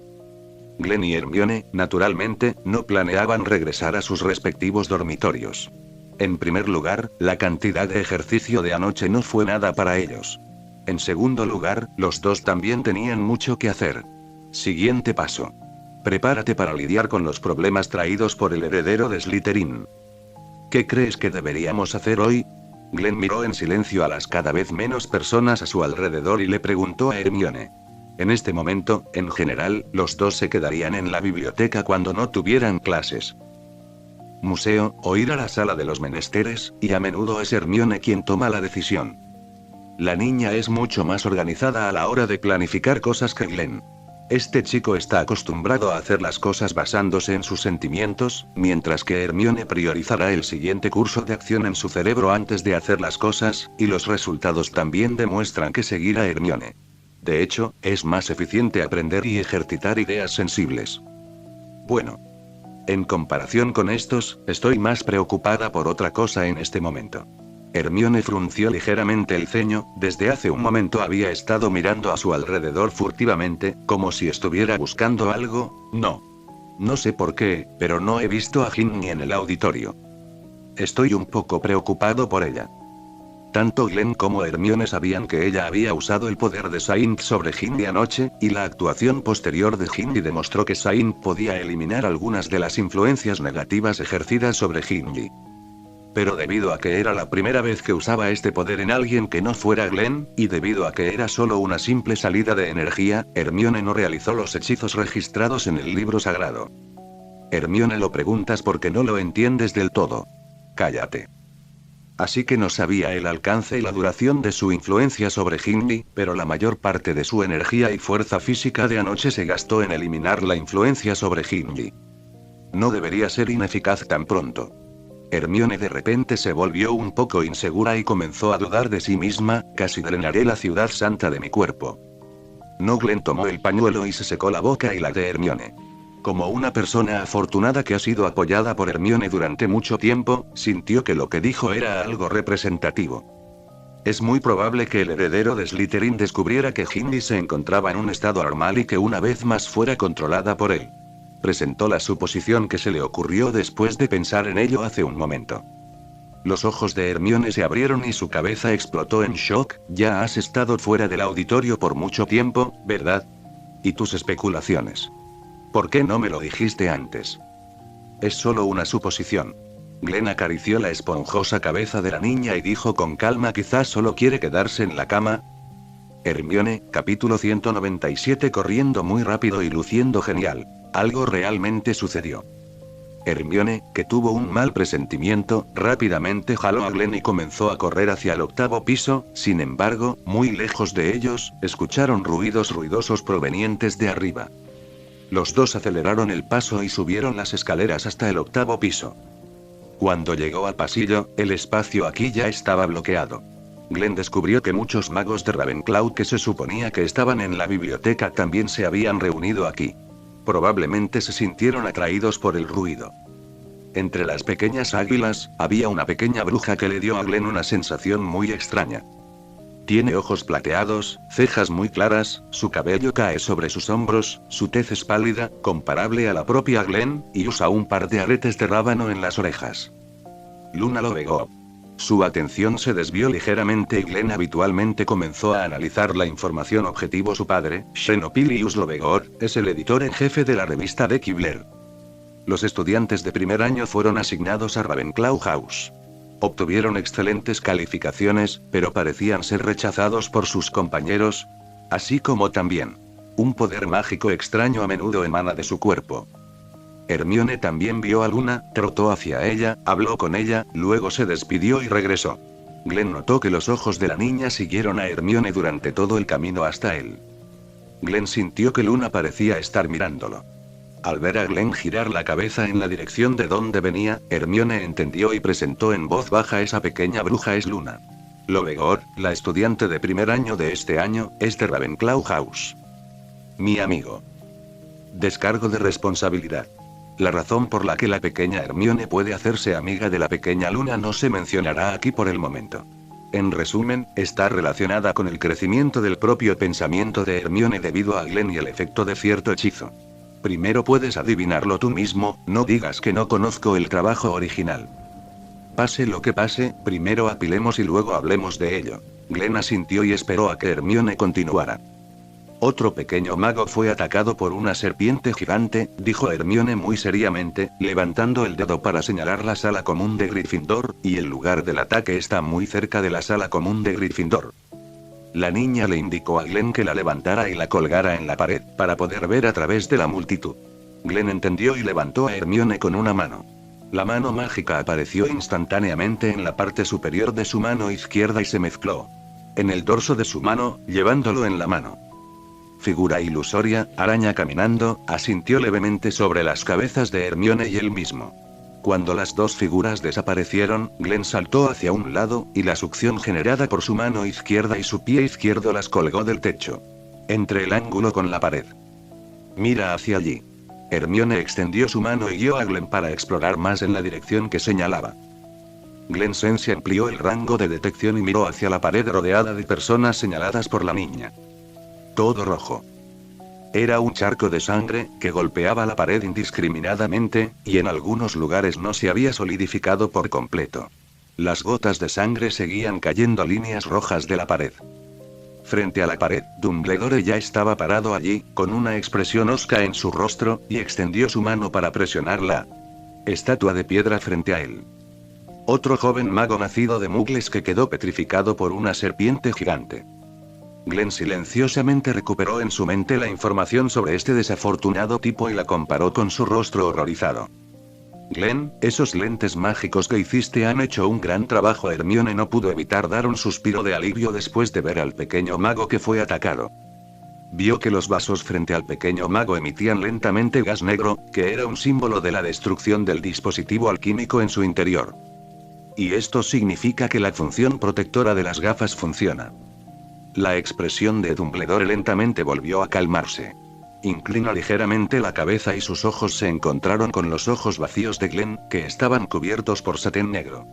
Glenn y Hermione, naturalmente, no planeaban regresar a sus respectivos dormitorios. En primer lugar, la cantidad de ejercicio de anoche no fue nada para ellos. En segundo lugar, los 2 también tenían mucho que hacer. Siguiente paso. Prepárate para lidiar con los problemas traídos por el heredero de Slytherin. ¿Qué crees que deberíamos hacer hoy? Glenn miró en silencio a las cada vez menos personas a su alrededor y le preguntó a Hermione. En este momento, en general, los 2 se quedarían en la biblioteca cuando no tuvieran clases. Museo, o ir a la sala de los menesteres, y a menudo es Hermione quien toma la decisión. La niña es mucho más organizada a la hora de planificar cosas que Glenn. Este chico está acostumbrado a hacer las cosas basándose en sus sentimientos, mientras que Hermione priorizará el siguiente curso de acción en su cerebro antes de hacer las cosas, y los resultados también demuestran que seguir a Hermione. De hecho, es más eficiente aprender y ejercitar ideas sensibles. Bueno. En comparación con estos, estoy más preocupada por otra cosa en este momento. Hermione frunció ligeramente el ceño, desde hace un momento había estado mirando a su alrededor furtivamente, como si estuviera buscando algo. No sé por qué, pero no he visto a Ginny en el auditorio. Estoy un poco preocupado por ella. Tanto Glenn como Hermione sabían que ella había usado el poder de Saint sobre Ginny anoche, y la actuación posterior de Ginny demostró que Saint podía eliminar algunas de las influencias negativas ejercidas sobre Ginny. Pero debido a que era la primera vez que usaba este poder en alguien que no fuera Glenn, y debido a que era solo una simple salida de energía, Hermione no realizó los hechizos registrados en el libro sagrado. Hermione, lo preguntas porque no lo entiendes del todo. Cállate. Así que no sabía el alcance y la duración de su influencia sobre Ginny, pero la mayor parte de su energía y fuerza física de anoche se gastó en eliminar la influencia sobre Ginny. No debería ser ineficaz tan pronto. Hermione de repente se volvió un poco insegura y comenzó a dudar de sí misma, casi drenaré la ciudad santa de mi cuerpo. No. Glenn tomó el pañuelo y se secó la boca y la de Hermione. Como una persona afortunada que ha sido apoyada por Hermione durante mucho tiempo, sintió que lo que dijo era algo representativo. Es muy probable que el heredero de Slytherin descubriera que Ginny se encontraba en un estado normal y que una vez más fuera controlada por él. Presentó la suposición que se le ocurrió después de pensar en ello hace un momento. Los ojos de Hermione se abrieron y su cabeza explotó en shock. Ya has estado fuera del auditorio por mucho tiempo, ¿verdad? ¿Y tus especulaciones? ¿Por qué no me lo dijiste antes? Es solo una suposición. Glenn acarició la esponjosa cabeza de la niña y dijo con calma: quizás solo quiere quedarse en la cama. Hermione, capítulo 197. Corriendo muy rápido y luciendo genial. Algo realmente sucedió. Hermione, que tuvo un mal presentimiento, rápidamente jaló a Glenn y comenzó a correr hacia el 8º piso. Sin embargo, muy lejos de ellos, escucharon ruidos ruidosos provenientes de arriba. Los dos aceleraron el paso y subieron las escaleras hasta el 8º piso. Cuando llegó al pasillo, el espacio aquí ya estaba bloqueado. Glenn descubrió que muchos magos de Ravenclaw que se suponía que estaban en la biblioteca también se habían reunido aquí. Probablemente se sintieron atraídos por el ruido. Entre las pequeñas águilas, había una pequeña bruja que le dio a Glenn una sensación muy extraña. Tiene ojos plateados, cejas muy claras, su cabello cae sobre sus hombros, su tez es pálida, comparable a la propia Glenn, y usa un par de aretes de rábano en las orejas. Luna Lovegard. Su atención se desvió ligeramente y Glenn habitualmente comenzó a analizar la información objetivo. Su padre, Xenopilius Lovegard, es el editor en jefe de la revista de Kibler. Los estudiantes de primer año fueron asignados a Ravenclaw House. Obtuvieron excelentes calificaciones, pero parecían ser rechazados por sus compañeros, así como también un poder mágico extraño a menudo emana de su cuerpo. Hermione también vio a Luna, trotó hacia ella, habló con ella, luego se despidió y regresó. Glenn notó que los ojos de la niña siguieron a Hermione durante todo el camino hasta él. Glenn sintió que Luna parecía estar mirándolo. Al ver a Glenn girar la cabeza en la dirección de donde venía, Hermione entendió y presentó en voz baja: esa pequeña bruja es Luna Lovegard, la estudiante de primer año de este año, es de Ravenclaw House. Mi amigo. Descargo de responsabilidad. La razón por la que la pequeña Hermione puede hacerse amiga de la pequeña Luna no se mencionará aquí por el momento. En resumen, está relacionada con el crecimiento del propio pensamiento de Hermione debido a Glenn y el efecto de cierto hechizo. Primero puedes adivinarlo tú mismo, no digas que no conozco el trabajo original. Pase lo que pase, primero apilemos y luego hablemos de ello. Glenn asintió y esperó a que Hermione continuara. Otro pequeño mago fue atacado por una serpiente gigante, dijo Hermione muy seriamente, levantando el dedo para señalar la sala común de Gryffindor, y el lugar del ataque está muy cerca de la sala común de Gryffindor. La niña le indicó a Glenn que la levantara y la colgara en la pared, para poder ver a través de la multitud. Glenn entendió y levantó a Hermione con una mano. La mano mágica apareció instantáneamente en la parte superior de su mano izquierda y se mezcló en el dorso de su mano, llevándolo en la mano. Figura ilusoria, araña caminando, asintió levemente sobre las cabezas de Hermione y él mismo. Cuando las dos figuras desaparecieron, Glenn saltó hacia un lado, y la succión generada por su mano izquierda y su pie izquierdo las colgó del techo. Entre el ángulo con la pared. Mira hacia allí. Hermione extendió su mano y guió a Glenn para explorar más en la dirección que señalaba. Glenn se amplió el rango de detección y miró hacia la pared rodeada de personas señaladas por la niña. Todo rojo. Era un charco de sangre, que golpeaba la pared indiscriminadamente, y en algunos lugares no se había solidificado por completo. Las gotas de sangre seguían cayendo líneas rojas de la pared. Frente a la pared, Dumbledore ya estaba parado allí, con una expresión hosca en su rostro, y extendió su mano para presionar la estatua de piedra frente a él. Otro joven mago nacido de Muggles que quedó petrificado por una serpiente gigante. Glenn silenciosamente recuperó en su mente la información sobre este desafortunado tipo y la comparó con su rostro horrorizado. Glenn, esos lentes mágicos que hiciste han hecho un gran trabajo. Hermione no pudo evitar dar un suspiro de alivio después de ver al pequeño mago que fue atacado. Vio que los vasos frente al pequeño mago emitían lentamente gas negro, que era un símbolo de la destrucción del dispositivo alquímico en su interior. Y esto significa que la función protectora de las gafas funciona. La expresión de Dumbledore lentamente volvió a calmarse. Inclinó ligeramente la cabeza y sus ojos se encontraron con los ojos vacíos de Glenn, que estaban cubiertos por satén negro.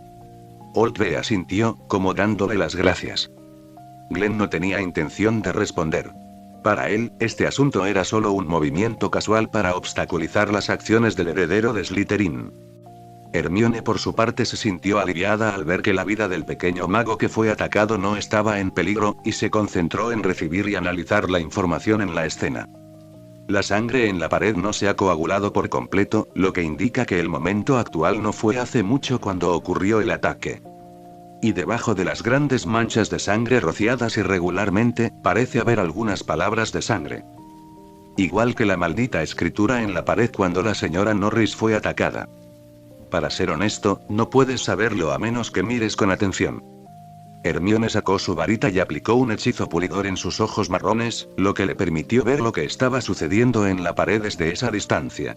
Oldve asintió, como dándole las gracias. Glenn no tenía intención de responder. Para él, este asunto era solo un movimiento casual para obstaculizar las acciones del heredero de Slytherin. Hermione por su parte se sintió aliviada al ver que la vida del pequeño mago que fue atacado no estaba en peligro, y se concentró en recibir y analizar la información en la escena. La sangre en la pared no se ha coagulado por completo, lo que indica que el momento actual no fue hace mucho cuando ocurrió el ataque. Y debajo de las grandes manchas de sangre rociadas irregularmente, parece haber algunas palabras de sangre. Igual que la maldita escritura en la pared cuando la señora Norris fue atacada. Para ser honesto, no puedes saberlo a menos que mires con atención. Hermione sacó su varita y aplicó un hechizo pulidor en sus ojos marrones, lo que le permitió ver lo que estaba sucediendo en la pared desde esa distancia.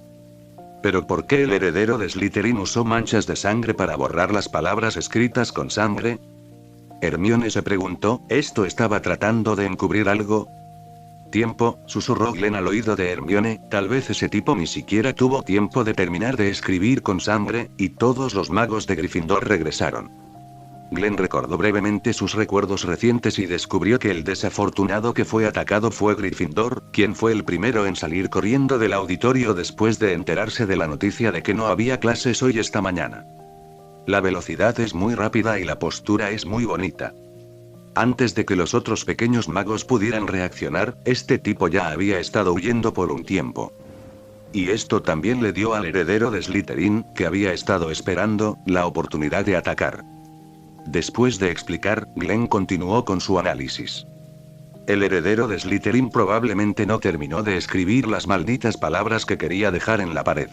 ¿Pero por qué el heredero de Slytherin usó manchas de sangre para borrar las palabras escritas con sangre? Hermione se preguntó, ¿esto estaba tratando de encubrir algo? Tiempo, susurró Glenn al oído de Hermione, tal vez ese tipo ni siquiera tuvo tiempo de terminar de escribir con sangre, y todos los magos de Gryffindor regresaron. Glenn recordó brevemente sus recuerdos recientes y descubrió que el desafortunado que fue atacado fue Gryffindor, quien fue el primero en salir corriendo del auditorio después de enterarse de la noticia de que no había clases hoy esta mañana. La velocidad es muy rápida y la postura es muy bonita. Antes de que los otros pequeños magos pudieran reaccionar, este tipo ya había estado huyendo por un tiempo. Y esto también le dio al heredero de Slytherin, que había estado esperando, la oportunidad de atacar. Después de explicar, Glenn continuó con su análisis. El heredero de Slytherin probablemente no terminó de escribir las malditas palabras que quería dejar en la pared.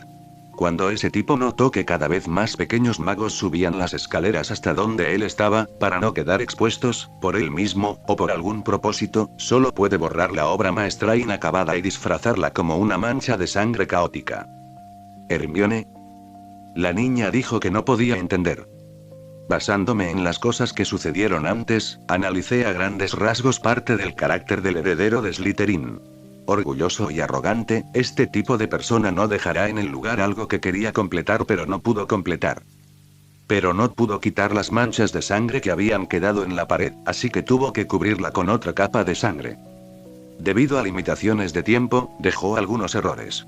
Cuando ese tipo notó que cada vez más pequeños magos subían las escaleras hasta donde él estaba, para no quedar expuestos, por él mismo, o por algún propósito, solo puede borrar la obra maestra inacabada y disfrazarla como una mancha de sangre caótica. ¿Hermione? La niña dijo que no podía entender. Basándome en las cosas que sucedieron antes, analicé a grandes rasgos parte del carácter del heredero de Slytherin. Orgulloso y arrogante, este tipo de persona no dejará en el lugar algo que quería completar pero no pudo completar. Pero no pudo quitar las manchas de sangre que habían quedado en la pared, así que tuvo que cubrirla con otra capa de sangre. Debido a limitaciones de tiempo, dejó algunos errores.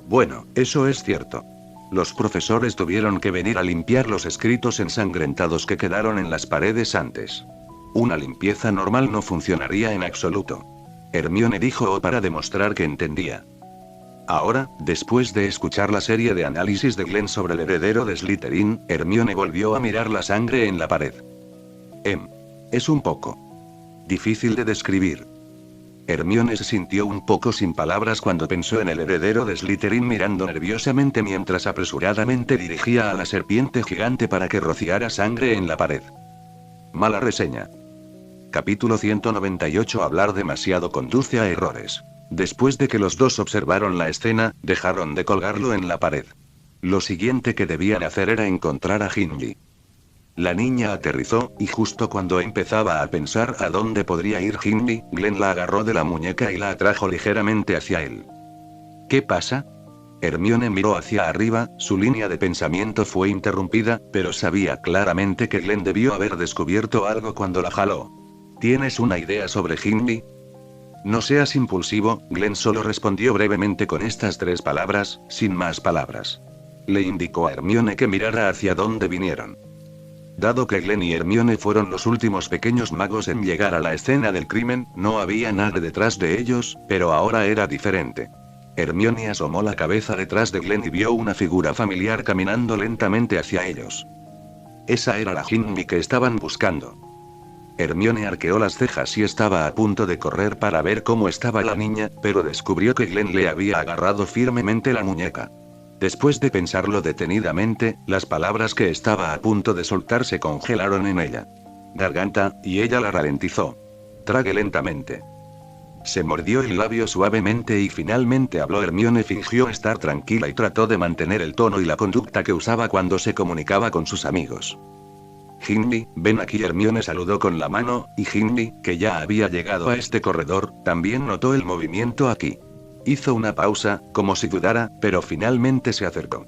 Bueno, eso es cierto. Los profesores tuvieron que venir a limpiar los escritos ensangrentados que quedaron en las paredes antes. Una limpieza normal no funcionaría en absoluto. Hermione dijo para demostrar que entendía. Ahora, después de escuchar la serie de análisis de Glenn sobre el heredero de Slytherin, Hermione volvió a mirar la sangre en la pared. Es un poco difícil de describir. Hermione se sintió un poco sin palabras cuando pensó en el heredero de Slytherin mirando nerviosamente mientras apresuradamente dirigía a la serpiente gigante para que rociara sangre en la pared. Mala reseña. Capítulo 198. Hablar demasiado conduce a errores. Después de que los dos observaron la escena, dejaron de colgarlo en la pared. Lo siguiente que debían hacer era encontrar a Hindley. La niña aterrizó, y justo cuando empezaba a pensar a dónde podría ir Hindley, Glenn la agarró de la muñeca y la atrajo ligeramente hacia él. ¿Qué pasa? Hermione miró hacia arriba, su línea de pensamiento fue interrumpida, pero sabía claramente que Glenn debió haber descubierto algo cuando la jaló. ¿Tienes una idea sobre Hindley? No seas impulsivo, Glenn solo respondió brevemente con estas 3 palabras, sin más palabras. Le indicó a Hermione que mirara hacia dónde vinieron. Dado que Glenn y Hermione fueron los últimos pequeños magos en llegar a la escena del crimen, no había nadie detrás de ellos, pero ahora era diferente. Hermione asomó la cabeza detrás de Glenn y vio una figura familiar caminando lentamente hacia ellos. Esa era la Hindley que estaban buscando. Hermione arqueó las cejas y estaba a punto de correr para ver cómo estaba la niña, pero descubrió que Glenn le había agarrado firmemente la muñeca. Después de pensarlo detenidamente, las palabras que estaba a punto de soltar se congelaron en ella. Garganta, y ella la ralentizó. Trague lentamente. Se mordió el labio suavemente y finalmente habló. Hermione fingió estar tranquila y trató de mantener el tono y la conducta que usaba cuando se comunicaba con sus amigos. Ginny, ven aquí. Hermione saludó con la mano, y Ginny, que ya había llegado a este corredor, también notó el movimiento aquí. Hizo una pausa, como si dudara, pero finalmente se acercó.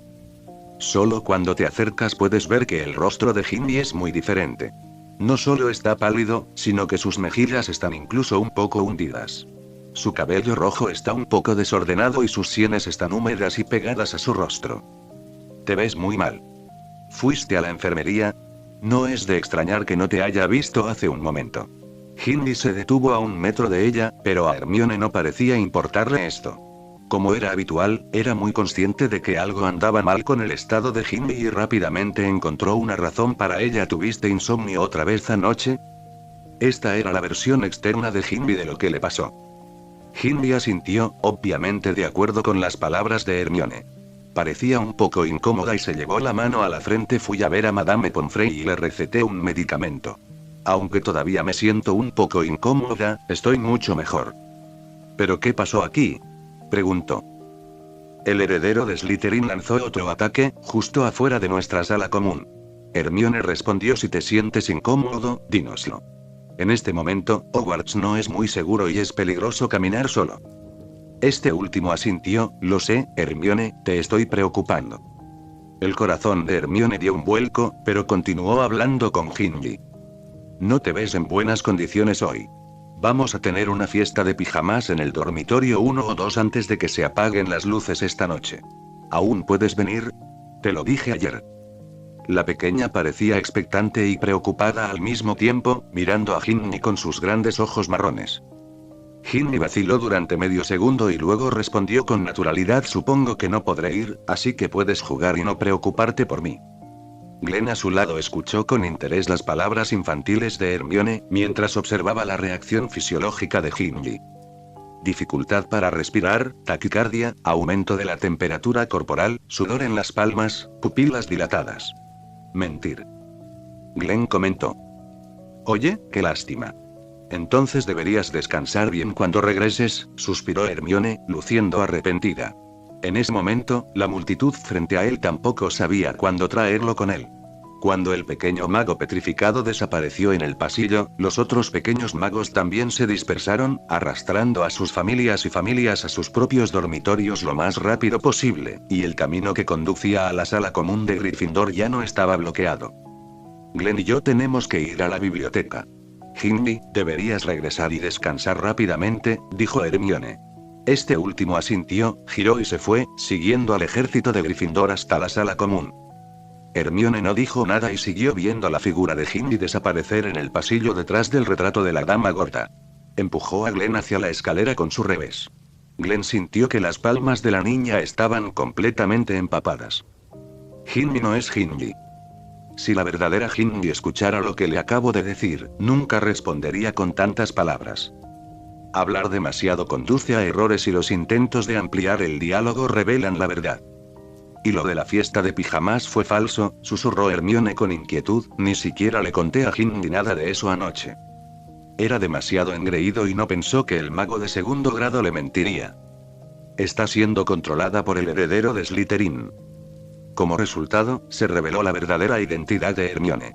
Solo cuando te acercas puedes ver que el rostro de Ginny es muy diferente. No solo está pálido, sino que sus mejillas están incluso un poco hundidas. Su cabello rojo está un poco desordenado y sus sienes están húmedas y pegadas a su rostro. Te ves muy mal. ¿Fuiste a la enfermería? No es de extrañar que no te haya visto hace un momento. Ginny se detuvo a 1 metro de ella, pero a Hermione no parecía importarle esto. Como era habitual, era muy consciente de que algo andaba mal con el estado de Ginny y rápidamente encontró una razón para ella. ¿Tuviste insomnio otra vez anoche? Esta era la versión externa de Ginny de lo que le pasó. Ginny asintió, obviamente de acuerdo con las palabras de Hermione. Parecía un poco incómoda y se llevó la mano a la frente. Fui a ver a Madame Pomfrey y le receté un medicamento. Aunque todavía me siento un poco incómoda, estoy mucho mejor. ¿Pero qué pasó aquí?, preguntó. El heredero de Slytherin lanzó otro ataque, justo afuera de nuestra sala común. Hermione respondió: si te sientes incómodo, dínoslo. En este momento, Hogwarts no es muy seguro y es peligroso caminar solo. Este último asintió: lo sé, Hermione, te estoy preocupando. El corazón de Hermione dio un vuelco, pero continuó hablando con Ginny. No te ves en buenas condiciones hoy. Vamos a tener una fiesta de pijamas en el dormitorio 1 o 2 antes de que se apaguen las luces esta noche. ¿Aún puedes venir? Te lo dije ayer. La pequeña parecía expectante y preocupada al mismo tiempo, mirando a Ginny con sus grandes ojos marrones. Ginny vaciló durante medio segundo y luego respondió con naturalidad: supongo que no podré ir, así que puedes jugar y no preocuparte por mí. Glenn a su lado escuchó con interés las palabras infantiles de Hermione, mientras observaba la reacción fisiológica de Ginny. Dificultad para respirar, taquicardia, aumento de la temperatura corporal, sudor en las palmas, pupilas dilatadas. Mentir. Glenn comentó. Oye, qué lástima. Entonces deberías descansar bien cuando regreses, suspiró Hermione, luciendo arrepentida. En ese momento, la multitud frente a él tampoco sabía cuándo traerlo con él. Cuando el pequeño mago petrificado desapareció en el pasillo, los otros pequeños magos también se dispersaron, arrastrando a sus familias a sus propios dormitorios lo más rápido posible, y el camino que conducía a la sala común de Gryffindor ya no estaba bloqueado. Glenn y yo tenemos que ir a la biblioteca. Ginny, deberías regresar y descansar rápidamente, dijo Hermione. Este último asintió, giró y se fue, siguiendo al ejército de Gryffindor hasta la sala común. Hermione no dijo nada y siguió viendo la figura de Ginny desaparecer en el pasillo detrás del retrato de la dama gorda. Empujó a Glenn hacia la escalera con su revés. Glenn sintió que las palmas de la niña estaban completamente empapadas. Ginny no es Ginny. Si la verdadera Ginny escuchara lo que le acabo de decir, nunca respondería con tantas palabras. Hablar demasiado conduce a errores y los intentos de ampliar el diálogo revelan la verdad. Y lo de la fiesta de pijamas fue falso, susurró Hermione con inquietud. Ni siquiera le conté a Ginny nada de eso anoche. Era demasiado engreído y no pensó que el mago de 2º grado le mentiría. Está siendo controlada por el heredero de Slytherin. Como resultado, se reveló la verdadera identidad de Hermione.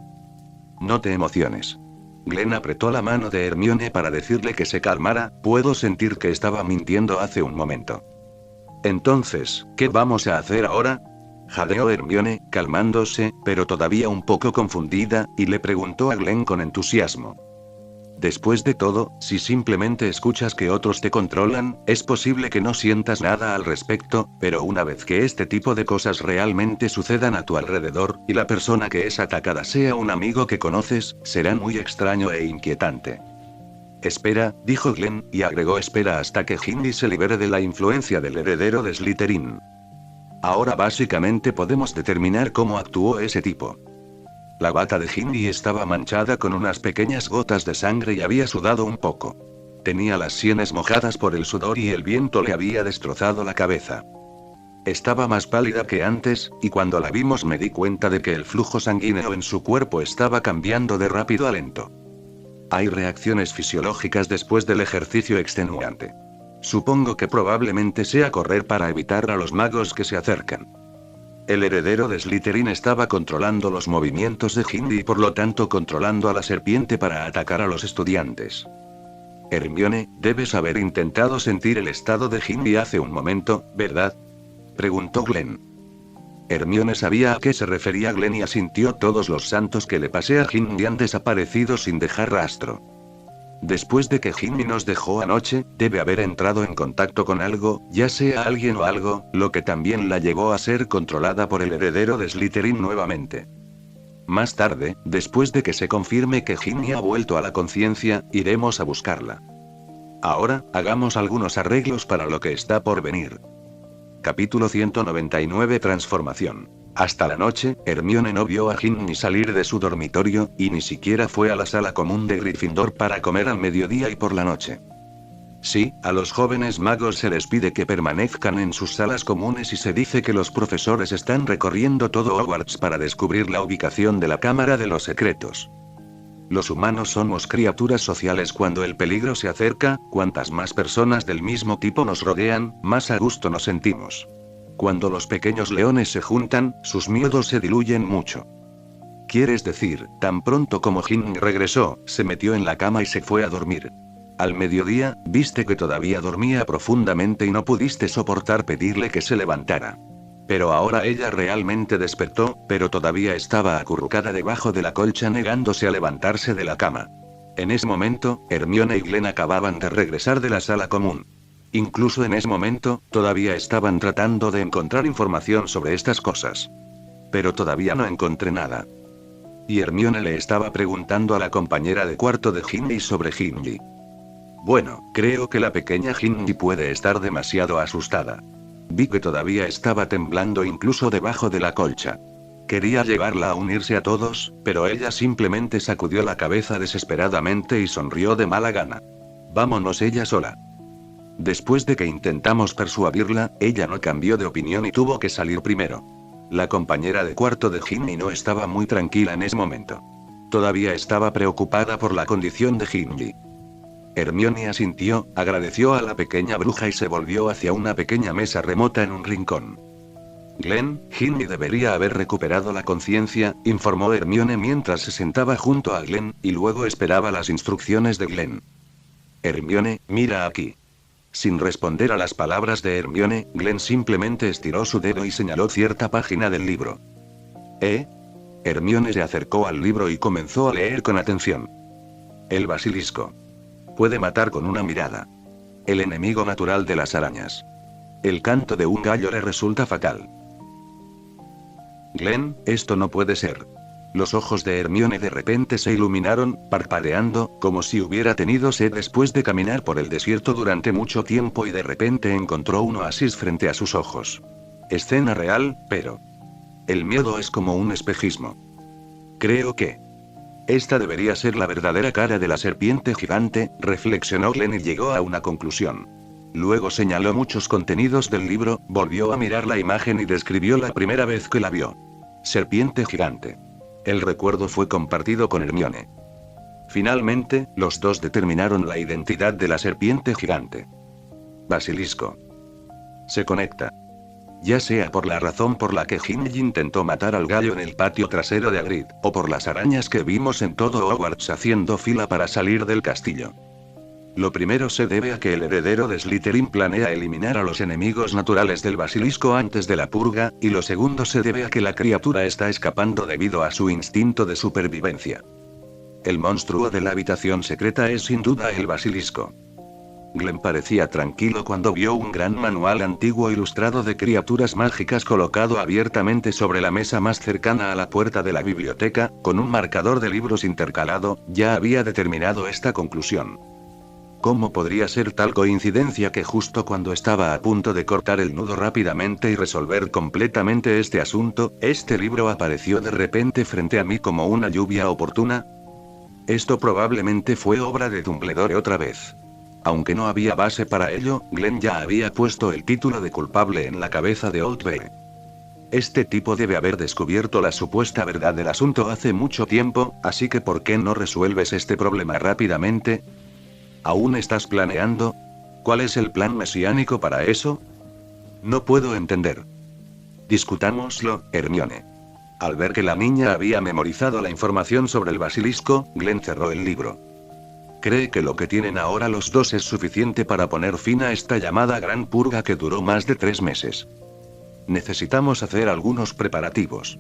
No te emociones. Glenn apretó la mano de Hermione para decirle que se calmara. Puedo sentir que estaba mintiendo hace un momento. Entonces, ¿qué vamos a hacer ahora?, jadeó Hermione, calmándose, pero todavía un poco confundida, y le preguntó a Glenn con entusiasmo. Después de todo, si simplemente escuchas que otros te controlan, es posible que no sientas nada al respecto, pero una vez que este tipo de cosas realmente sucedan a tu alrededor, y la persona que es atacada sea un amigo que conoces, será muy extraño e inquietante. Espera, dijo Glenn, y agregó: espera hasta que Ginny se libere de la influencia del heredero de Slytherin. Ahora básicamente podemos determinar cómo actuó ese tipo. La bata de Ginny estaba manchada con unas pequeñas gotas de sangre y había sudado un poco. Tenía las sienes mojadas por el sudor y el viento le había destrozado la cabeza. Estaba más pálida que antes, y cuando la vimos me di cuenta de que el flujo sanguíneo en su cuerpo estaba cambiando de rápido a lento. Hay reacciones fisiológicas después del ejercicio extenuante. Supongo que probablemente sea correr para evitar a los magos que se acercan. El heredero de Slytherin estaba controlando los movimientos de Gimli y por lo tanto controlando a la serpiente para atacar a los estudiantes. Hermione, debes haber intentado sentir el estado de Gimli hace un momento, ¿verdad?, preguntó Glenn. Hermione sabía a qué se refería Glenn y asintió. Todos los santos que le pasé a Gimli han desaparecido sin dejar rastro. Después de que Gimli nos dejó anoche, debe haber entrado en contacto con algo, ya sea alguien o algo, lo que también la llevó a ser controlada por el heredero de Slytherin nuevamente. Más tarde, después de que se confirme que Ginny ha vuelto a la conciencia, iremos a buscarla. Ahora, hagamos algunos arreglos para lo que está por venir. Capítulo 199 Transformación. Hasta la noche, Hermione no vio a Ginny salir de su dormitorio, y ni siquiera fue a la sala común de Gryffindor para comer al mediodía y por la noche. Sí, a los jóvenes magos se les pide que permanezcan en sus salas comunes y se dice que los profesores están recorriendo todo Hogwarts para descubrir la ubicación de la Cámara de los Secretos. Los humanos somos criaturas sociales. Cuando el peligro se acerca, cuantas más personas del mismo tipo nos rodean, más a gusto nos sentimos. Cuando los pequeños leones se juntan, sus miedos se diluyen mucho. ¿Quieres decir, tan pronto como Ginny regresó, se metió en la cama y se fue a dormir? Al mediodía, viste que todavía dormía profundamente y no pudiste soportar pedirle que se levantara. Pero ahora ella realmente despertó, pero todavía estaba acurrucada debajo de la colcha negándose a levantarse de la cama. En ese momento, Hermione y Glenn acababan de regresar de la sala común. Incluso en ese momento, todavía estaban tratando de encontrar información sobre estas cosas. Pero todavía no encontré nada. Y Hermione le estaba preguntando a la compañera de cuarto de Ginny sobre Ginny. Bueno, creo que la pequeña Ginny puede estar demasiado asustada. Vi que todavía estaba temblando incluso debajo de la colcha. Quería llevarla a unirse a todos, pero ella simplemente sacudió la cabeza desesperadamente y sonrió de mala gana. Vámonos ella sola. Después de que intentamos persuadirla, ella no cambió de opinión y tuvo que salir primero. La compañera de cuarto de Ginny no estaba muy tranquila en ese momento. Todavía estaba preocupada por la condición de Ginny. Hermione asintió, agradeció a la pequeña bruja y se volvió hacia una pequeña mesa remota en un rincón. Glenn, Ginny debería haber recuperado la conciencia, informó Hermione mientras se sentaba junto a Glenn, y luego esperaba las instrucciones de Glenn. Hermione, mira aquí. Sin responder a las palabras de Hermione, Glenn simplemente estiró su dedo y señaló cierta página del libro. Hermione se acercó al libro y comenzó a leer con atención. El basilisco. Puede matar con una mirada. El enemigo natural de las arañas. El canto de un gallo le resulta fatal. Glenn, esto no puede ser. Los ojos de Hermione de repente se iluminaron, parpadeando, como si hubiera tenido sed después de caminar por el desierto durante mucho tiempo y de repente encontró un oasis frente a sus ojos. Escena real, pero... el miedo es como un espejismo. Creo que... esta debería ser la verdadera cara de la serpiente gigante, reflexionó Glenn y llegó a una conclusión. Luego señaló muchos contenidos del libro, volvió a mirar la imagen y describió la primera vez que la vio. Serpiente gigante. El recuerdo fue compartido con Hermione. Finalmente, los dos determinaron la identidad de la serpiente gigante. Basilisco. Se conecta. Ya sea por la razón por la que Ginny intentó matar al gallo en el patio trasero de Hagrid, o por las arañas que vimos en todo Hogwarts haciendo fila para salir del castillo. Lo primero se debe a que el heredero de Slytherin planea eliminar a los enemigos naturales del basilisco antes de la purga, y lo segundo se debe a que la criatura está escapando debido a su instinto de supervivencia. El monstruo de la habitación secreta es sin duda el basilisco. Glenn parecía tranquilo cuando vio un gran manual antiguo ilustrado de criaturas mágicas colocado abiertamente sobre la mesa más cercana a la puerta de la biblioteca, con un marcador de libros intercalado. Ya había determinado esta conclusión. ¿Cómo podría ser tal coincidencia que justo cuando estaba a punto de cortar el nudo rápidamente y resolver completamente este asunto, este libro apareció de repente frente a mí como una lluvia oportuna? Esto probablemente fue obra de Dumbledore otra vez. Aunque no había base para ello, Glenn ya había puesto el título de culpable en la cabeza de Old Bear. Este tipo debe haber descubierto la supuesta verdad del asunto hace mucho tiempo, así que ¿por qué no resuelves este problema rápidamente? ¿Aún estás planeando? ¿Cuál es el plan mesiánico para eso? No puedo entender. Discutámoslo, Hermione. Al ver que la niña había memorizado la información sobre el basilisco, Glenn cerró el libro. Cree que lo que tienen ahora los dos es suficiente para poner fin a esta llamada gran purga que duró más de 3 meses. Necesitamos hacer algunos preparativos.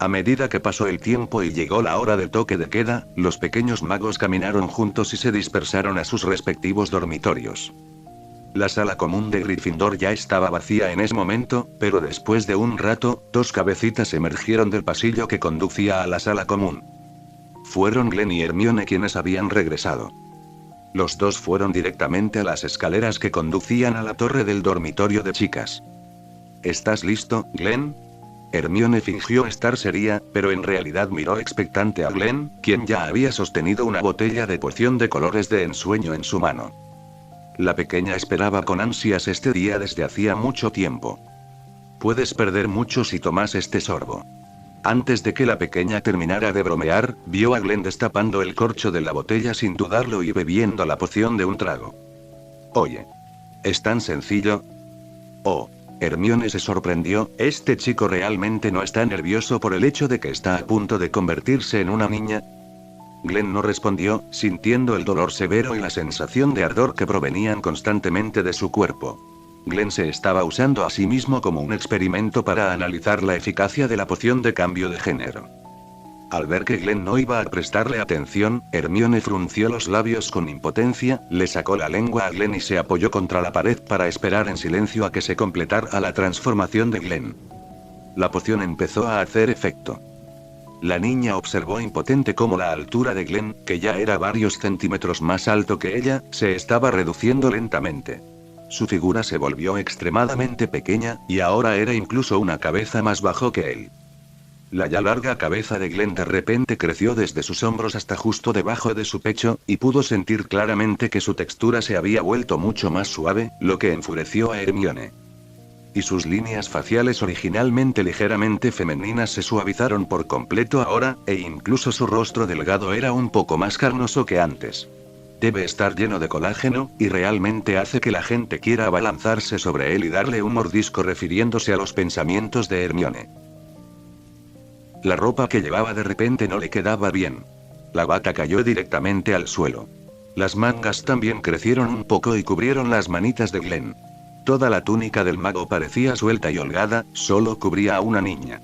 A medida que pasó el tiempo y llegó la hora del toque de queda, los pequeños magos caminaron juntos y se dispersaron a sus respectivos dormitorios. La sala común de Gryffindor ya estaba vacía en ese momento, pero después de un rato, 2 cabecitas emergieron del pasillo que conducía a la sala común. Fueron Glenn y Hermione quienes habían regresado. Los dos fueron directamente a las escaleras que conducían a la torre del dormitorio de chicas. ¿Estás listo, Glenn? Hermione fingió estar seria, pero en realidad miró expectante a Glenn, quien ya había sostenido una botella de poción de colores de ensueño en su mano. La pequeña esperaba con ansias este día desde hacía mucho tiempo. Puedes perder mucho si tomas este sorbo. Antes de que la pequeña terminara de bromear, vio a Glenn destapando el corcho de la botella sin dudarlo y bebiendo la poción de un trago. Oye. ¿Es tan sencillo? Oh. Hermione se sorprendió, ¿este chico realmente no está nervioso por el hecho de que está a punto de convertirse en una niña? Glenn no respondió, sintiendo el dolor severo y la sensación de ardor que provenían constantemente de su cuerpo. Glenn se estaba usando a sí mismo como un experimento para analizar la eficacia de la poción de cambio de género. Al ver que Glenn no iba a prestarle atención, Hermione frunció los labios con impotencia, le sacó la lengua a Glenn y se apoyó contra la pared para esperar en silencio a que se completara la transformación de Glenn. La poción empezó a hacer efecto. La niña observó impotente cómo la altura de Glenn, que ya era varios centímetros más alto que ella, se estaba reduciendo lentamente. Su figura se volvió extremadamente pequeña, y ahora era incluso una cabeza más bajo que él. La ya larga cabeza de Glenn de repente creció desde sus hombros hasta justo debajo de su pecho, y pudo sentir claramente que su textura se había vuelto mucho más suave, lo que enfureció a Hermione. Y sus líneas faciales originalmente ligeramente femeninas se suavizaron por completo ahora, e incluso su rostro delgado era un poco más carnoso que antes. Debe estar lleno de colágeno, y realmente hace que la gente quiera abalanzarse sobre él y darle un mordisco refiriéndose a los pensamientos de Hermione. La ropa que llevaba de repente no le quedaba bien. La bata cayó directamente al suelo. Las mangas también crecieron un poco y cubrieron las manitas de Glenn. Toda la túnica del mago parecía suelta y holgada, solo cubría a una niña.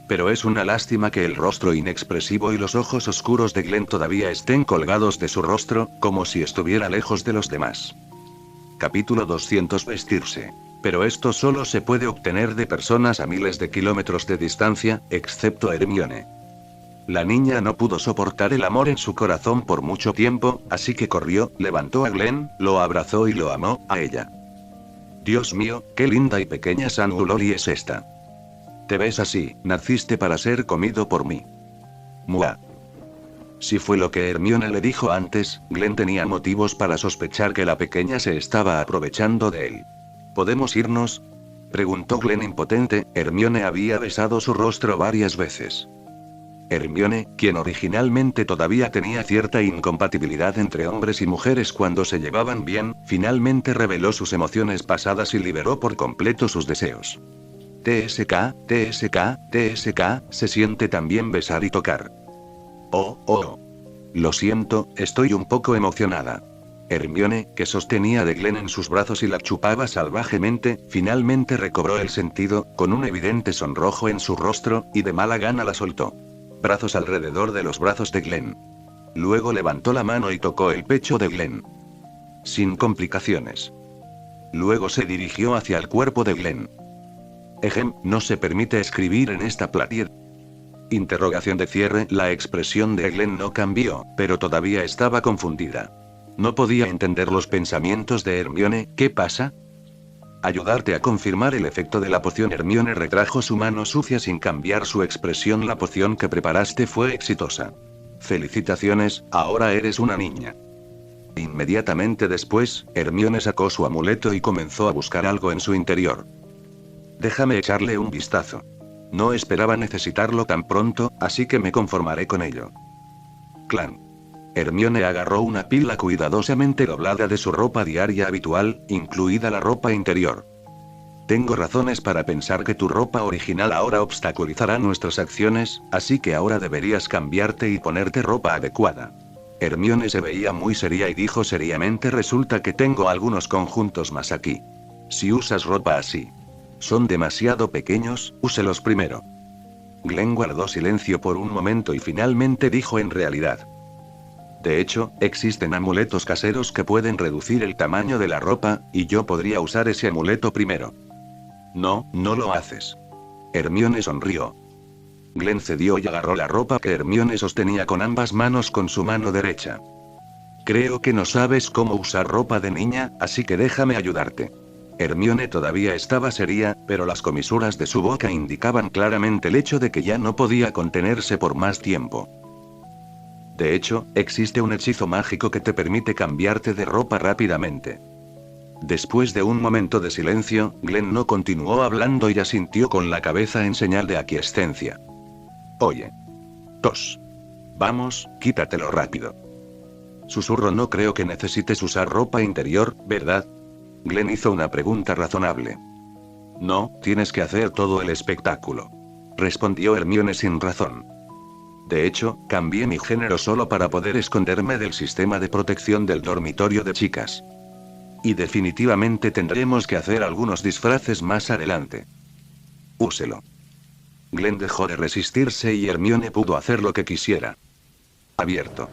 Pero es una lástima que el rostro inexpresivo y los ojos oscuros de Glenn todavía estén colgados de su rostro, como si estuviera lejos de los demás. Capítulo 200. Vestirse. Pero esto solo se puede obtener de personas a miles de kilómetros de distancia, excepto Hermione. La niña no pudo soportar el amor en su corazón por mucho tiempo, así que corrió, levantó a Glenn, lo abrazó y lo amó, a ella. Dios mío, qué linda y pequeña Sandulori es esta. Te ves así, naciste para ser comido por mí. Mua. Si fue lo que Hermione le dijo antes, Glenn tenía motivos para sospechar que la pequeña se estaba aprovechando de él. ¿Podemos irnos?, preguntó Glenn impotente. Hermione había besado su rostro varias veces. Hermione, quien originalmente todavía tenía cierta incompatibilidad entre hombres y mujeres cuando se llevaban bien, finalmente reveló sus emociones pasadas y liberó por completo sus deseos. TSK, TSK, TSK, se siente también besar y tocar. Oh. Lo siento, estoy un poco emocionada. Hermione, que sostenía de Glenn en sus brazos y la chupaba salvajemente, finalmente recobró el sentido, con un evidente sonrojo en su rostro, y de mala gana la soltó. Brazos alrededor de los brazos de Glenn. Luego levantó la mano y tocó el pecho de Glenn. Sin complicaciones. Luego se dirigió hacia el cuerpo de Glenn. No se permite escribir en esta platier. Interrogación de cierre. La expresión de Glenn no cambió, pero todavía estaba confundida. No podía entender los pensamientos de Hermione. ¿Qué pasa? Ayudarte a confirmar el efecto de la poción. Hermione retrajo su mano sucia sin cambiar su expresión. La poción que preparaste fue exitosa. Felicitaciones, ahora eres una niña. Inmediatamente después, Hermione sacó su amuleto y comenzó a buscar algo en su interior. Déjame echarle un vistazo. No esperaba necesitarlo tan pronto, así que me conformaré con ello. Clan. Hermione agarró una pila cuidadosamente doblada de su ropa diaria habitual, incluida la ropa interior. Tengo razones para pensar que tu ropa original ahora obstaculizará nuestras acciones, así que ahora deberías cambiarte y ponerte ropa adecuada. Hermione se veía muy seria y dijo seriamente: resulta que tengo algunos conjuntos más aquí. Si usas ropa así. Son demasiado pequeños, úselos primero. Glenn guardó silencio por un momento y finalmente dijo: en realidad. De hecho, existen amuletos caseros que pueden reducir el tamaño de la ropa, y yo podría usar ese amuleto primero. No, no lo haces. Hermione sonrió. Glenn cedió y agarró la ropa que Hermione sostenía con ambas manos con su mano derecha. Creo que no sabes cómo usar ropa de niña, así que déjame ayudarte. Hermione todavía estaba seria, pero las comisuras de su boca indicaban claramente el hecho de que ya no podía contenerse por más tiempo. De hecho, existe un hechizo mágico que te permite cambiarte de ropa rápidamente. Después de un momento de silencio, Glenn no continuó hablando y asintió con la cabeza en señal de aquiescencia. Oye. Tos. Vamos, quítatelo rápido. Susurró: no creo que necesites usar ropa interior, ¿verdad? Glenn hizo una pregunta razonable. No, tienes que hacer todo el espectáculo. Respondió Hermione sin razón. De hecho, cambié mi género solo para poder esconderme del sistema de protección del dormitorio de chicas. Y definitivamente tendremos que hacer algunos disfraces más adelante. Úselo. Glenn dejó de resistirse y Hermione pudo hacer lo que quisiera. Abierto.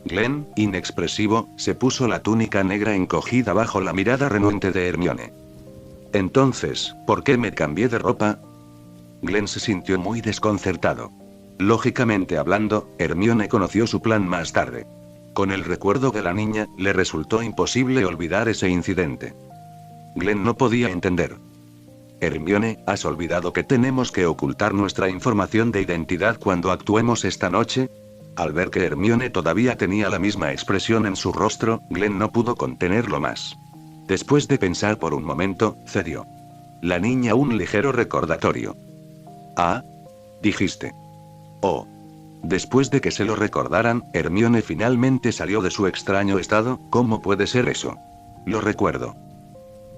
Glenn, inexpresivo, se puso la túnica negra encogida bajo la mirada renuente de Hermione. Entonces, ¿por qué me cambié de ropa? Glenn se sintió muy desconcertado. Lógicamente hablando, Hermione conoció su plan más tarde. Con el recuerdo de la niña, le resultó imposible olvidar ese incidente. Glenn no podía entender. Hermione, ¿has olvidado que tenemos que ocultar nuestra información de identidad cuando actuemos esta noche? Al ver que Hermione todavía tenía la misma expresión en su rostro, Glenn no pudo contenerlo más. Después de pensar por un momento, cedió. La niña un ligero recordatorio. Ah, dijiste. Oh. Después de que se lo recordaran, Hermione finalmente salió de su extraño estado. ¿Cómo puede ser eso? Lo recuerdo.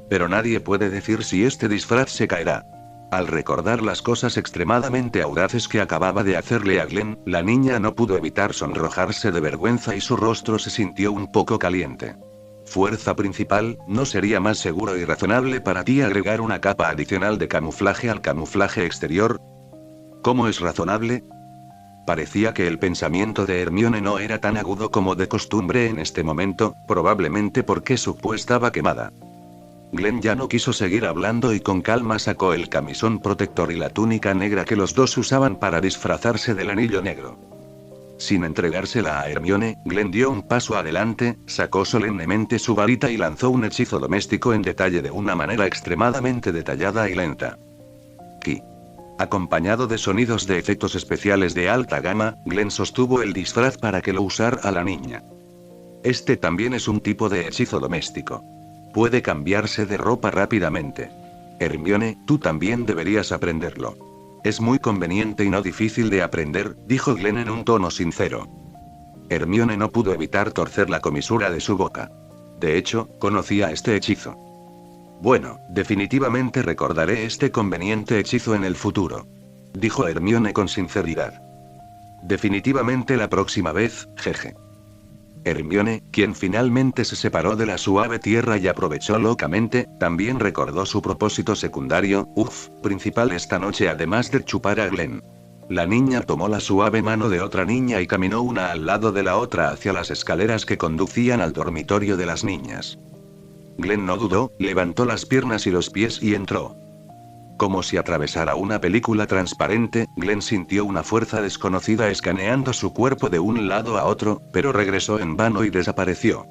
Pero nadie puede decir si este disfraz se caerá. Al recordar las cosas extremadamente audaces que acababa de hacerle a Glenn, la niña no pudo evitar sonrojarse de vergüenza y su rostro se sintió un poco caliente. Fuerza principal, ¿no sería más seguro y razonable para ti agregar una capa adicional de camuflaje al camuflaje exterior? ¿Cómo es razonable? Parecía que el pensamiento de Hermione no era tan agudo como de costumbre en este momento, probablemente porque su púa estaba quemada. Glenn ya no quiso seguir hablando y con calma sacó el camisón protector y la túnica negra que los dos usaban para disfrazarse del anillo negro. Sin entregársela a Hermione, Glenn dio un paso adelante, sacó solemnemente su varita y lanzó un hechizo doméstico en detalle de una manera extremadamente detallada y lenta. Ki. Acompañado de sonidos de efectos especiales de alta gama, Glenn sostuvo el disfraz para que lo usara la niña. Este también es un tipo de hechizo doméstico. Puede cambiarse de ropa rápidamente. Hermione, tú también deberías aprenderlo. Es muy conveniente y no difícil de aprender, dijo Glenn en un tono sincero. Hermione no pudo evitar torcer la comisura de su boca. De hecho, conocía este hechizo. Bueno, definitivamente recordaré este conveniente hechizo en el futuro. Dijo Hermione con sinceridad. Definitivamente la próxima vez, jeje. Hermione, quien finalmente se separó de la suave tierra y aprovechó locamente, también recordó su propósito secundario, principal esta noche además de chupar a Glenn. La niña tomó la suave mano de otra niña y caminó una al lado de la otra hacia las escaleras que conducían al dormitorio de las niñas. Glenn no dudó, levantó las piernas y los pies y entró. Como si atravesara una película transparente, Glenn sintió una fuerza desconocida escaneando su cuerpo de un lado a otro, pero regresó en vano y desapareció.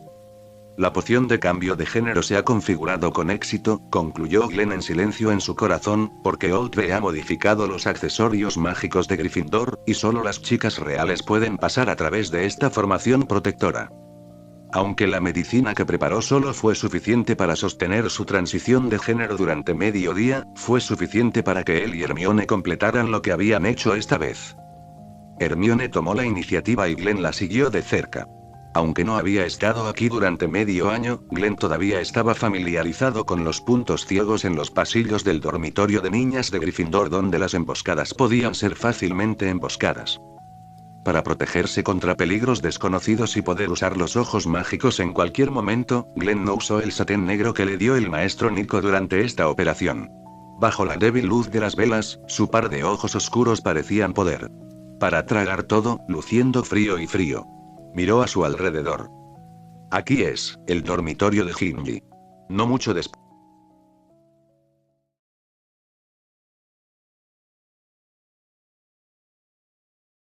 La poción de cambio de género se ha configurado con éxito, concluyó Glenn en silencio en su corazón, porque Oldbe ha modificado los accesorios mágicos de Gryffindor, y solo las chicas reales pueden pasar a través de esta formación protectora. Aunque la medicina que preparó solo fue suficiente para sostener su transición de género durante medio día, fue suficiente para que él y Hermione completaran lo que habían hecho esta vez. Hermione tomó la iniciativa y Glenn la siguió de cerca. Aunque no había estado aquí durante medio año, Glenn todavía estaba familiarizado con los puntos ciegos en los pasillos del dormitorio de niñas de Gryffindor donde las emboscadas podían ser fácilmente emboscadas. Para protegerse contra peligros desconocidos y poder usar los ojos mágicos en cualquier momento, Glenn no usó el satén negro que le dio el maestro Nico durante esta operación. Bajo la débil luz de las velas, su par de ojos oscuros parecían poder para tragar todo, luciendo frío y frío. Miró a su alrededor. Aquí es, el dormitorio de Gimli. No mucho después.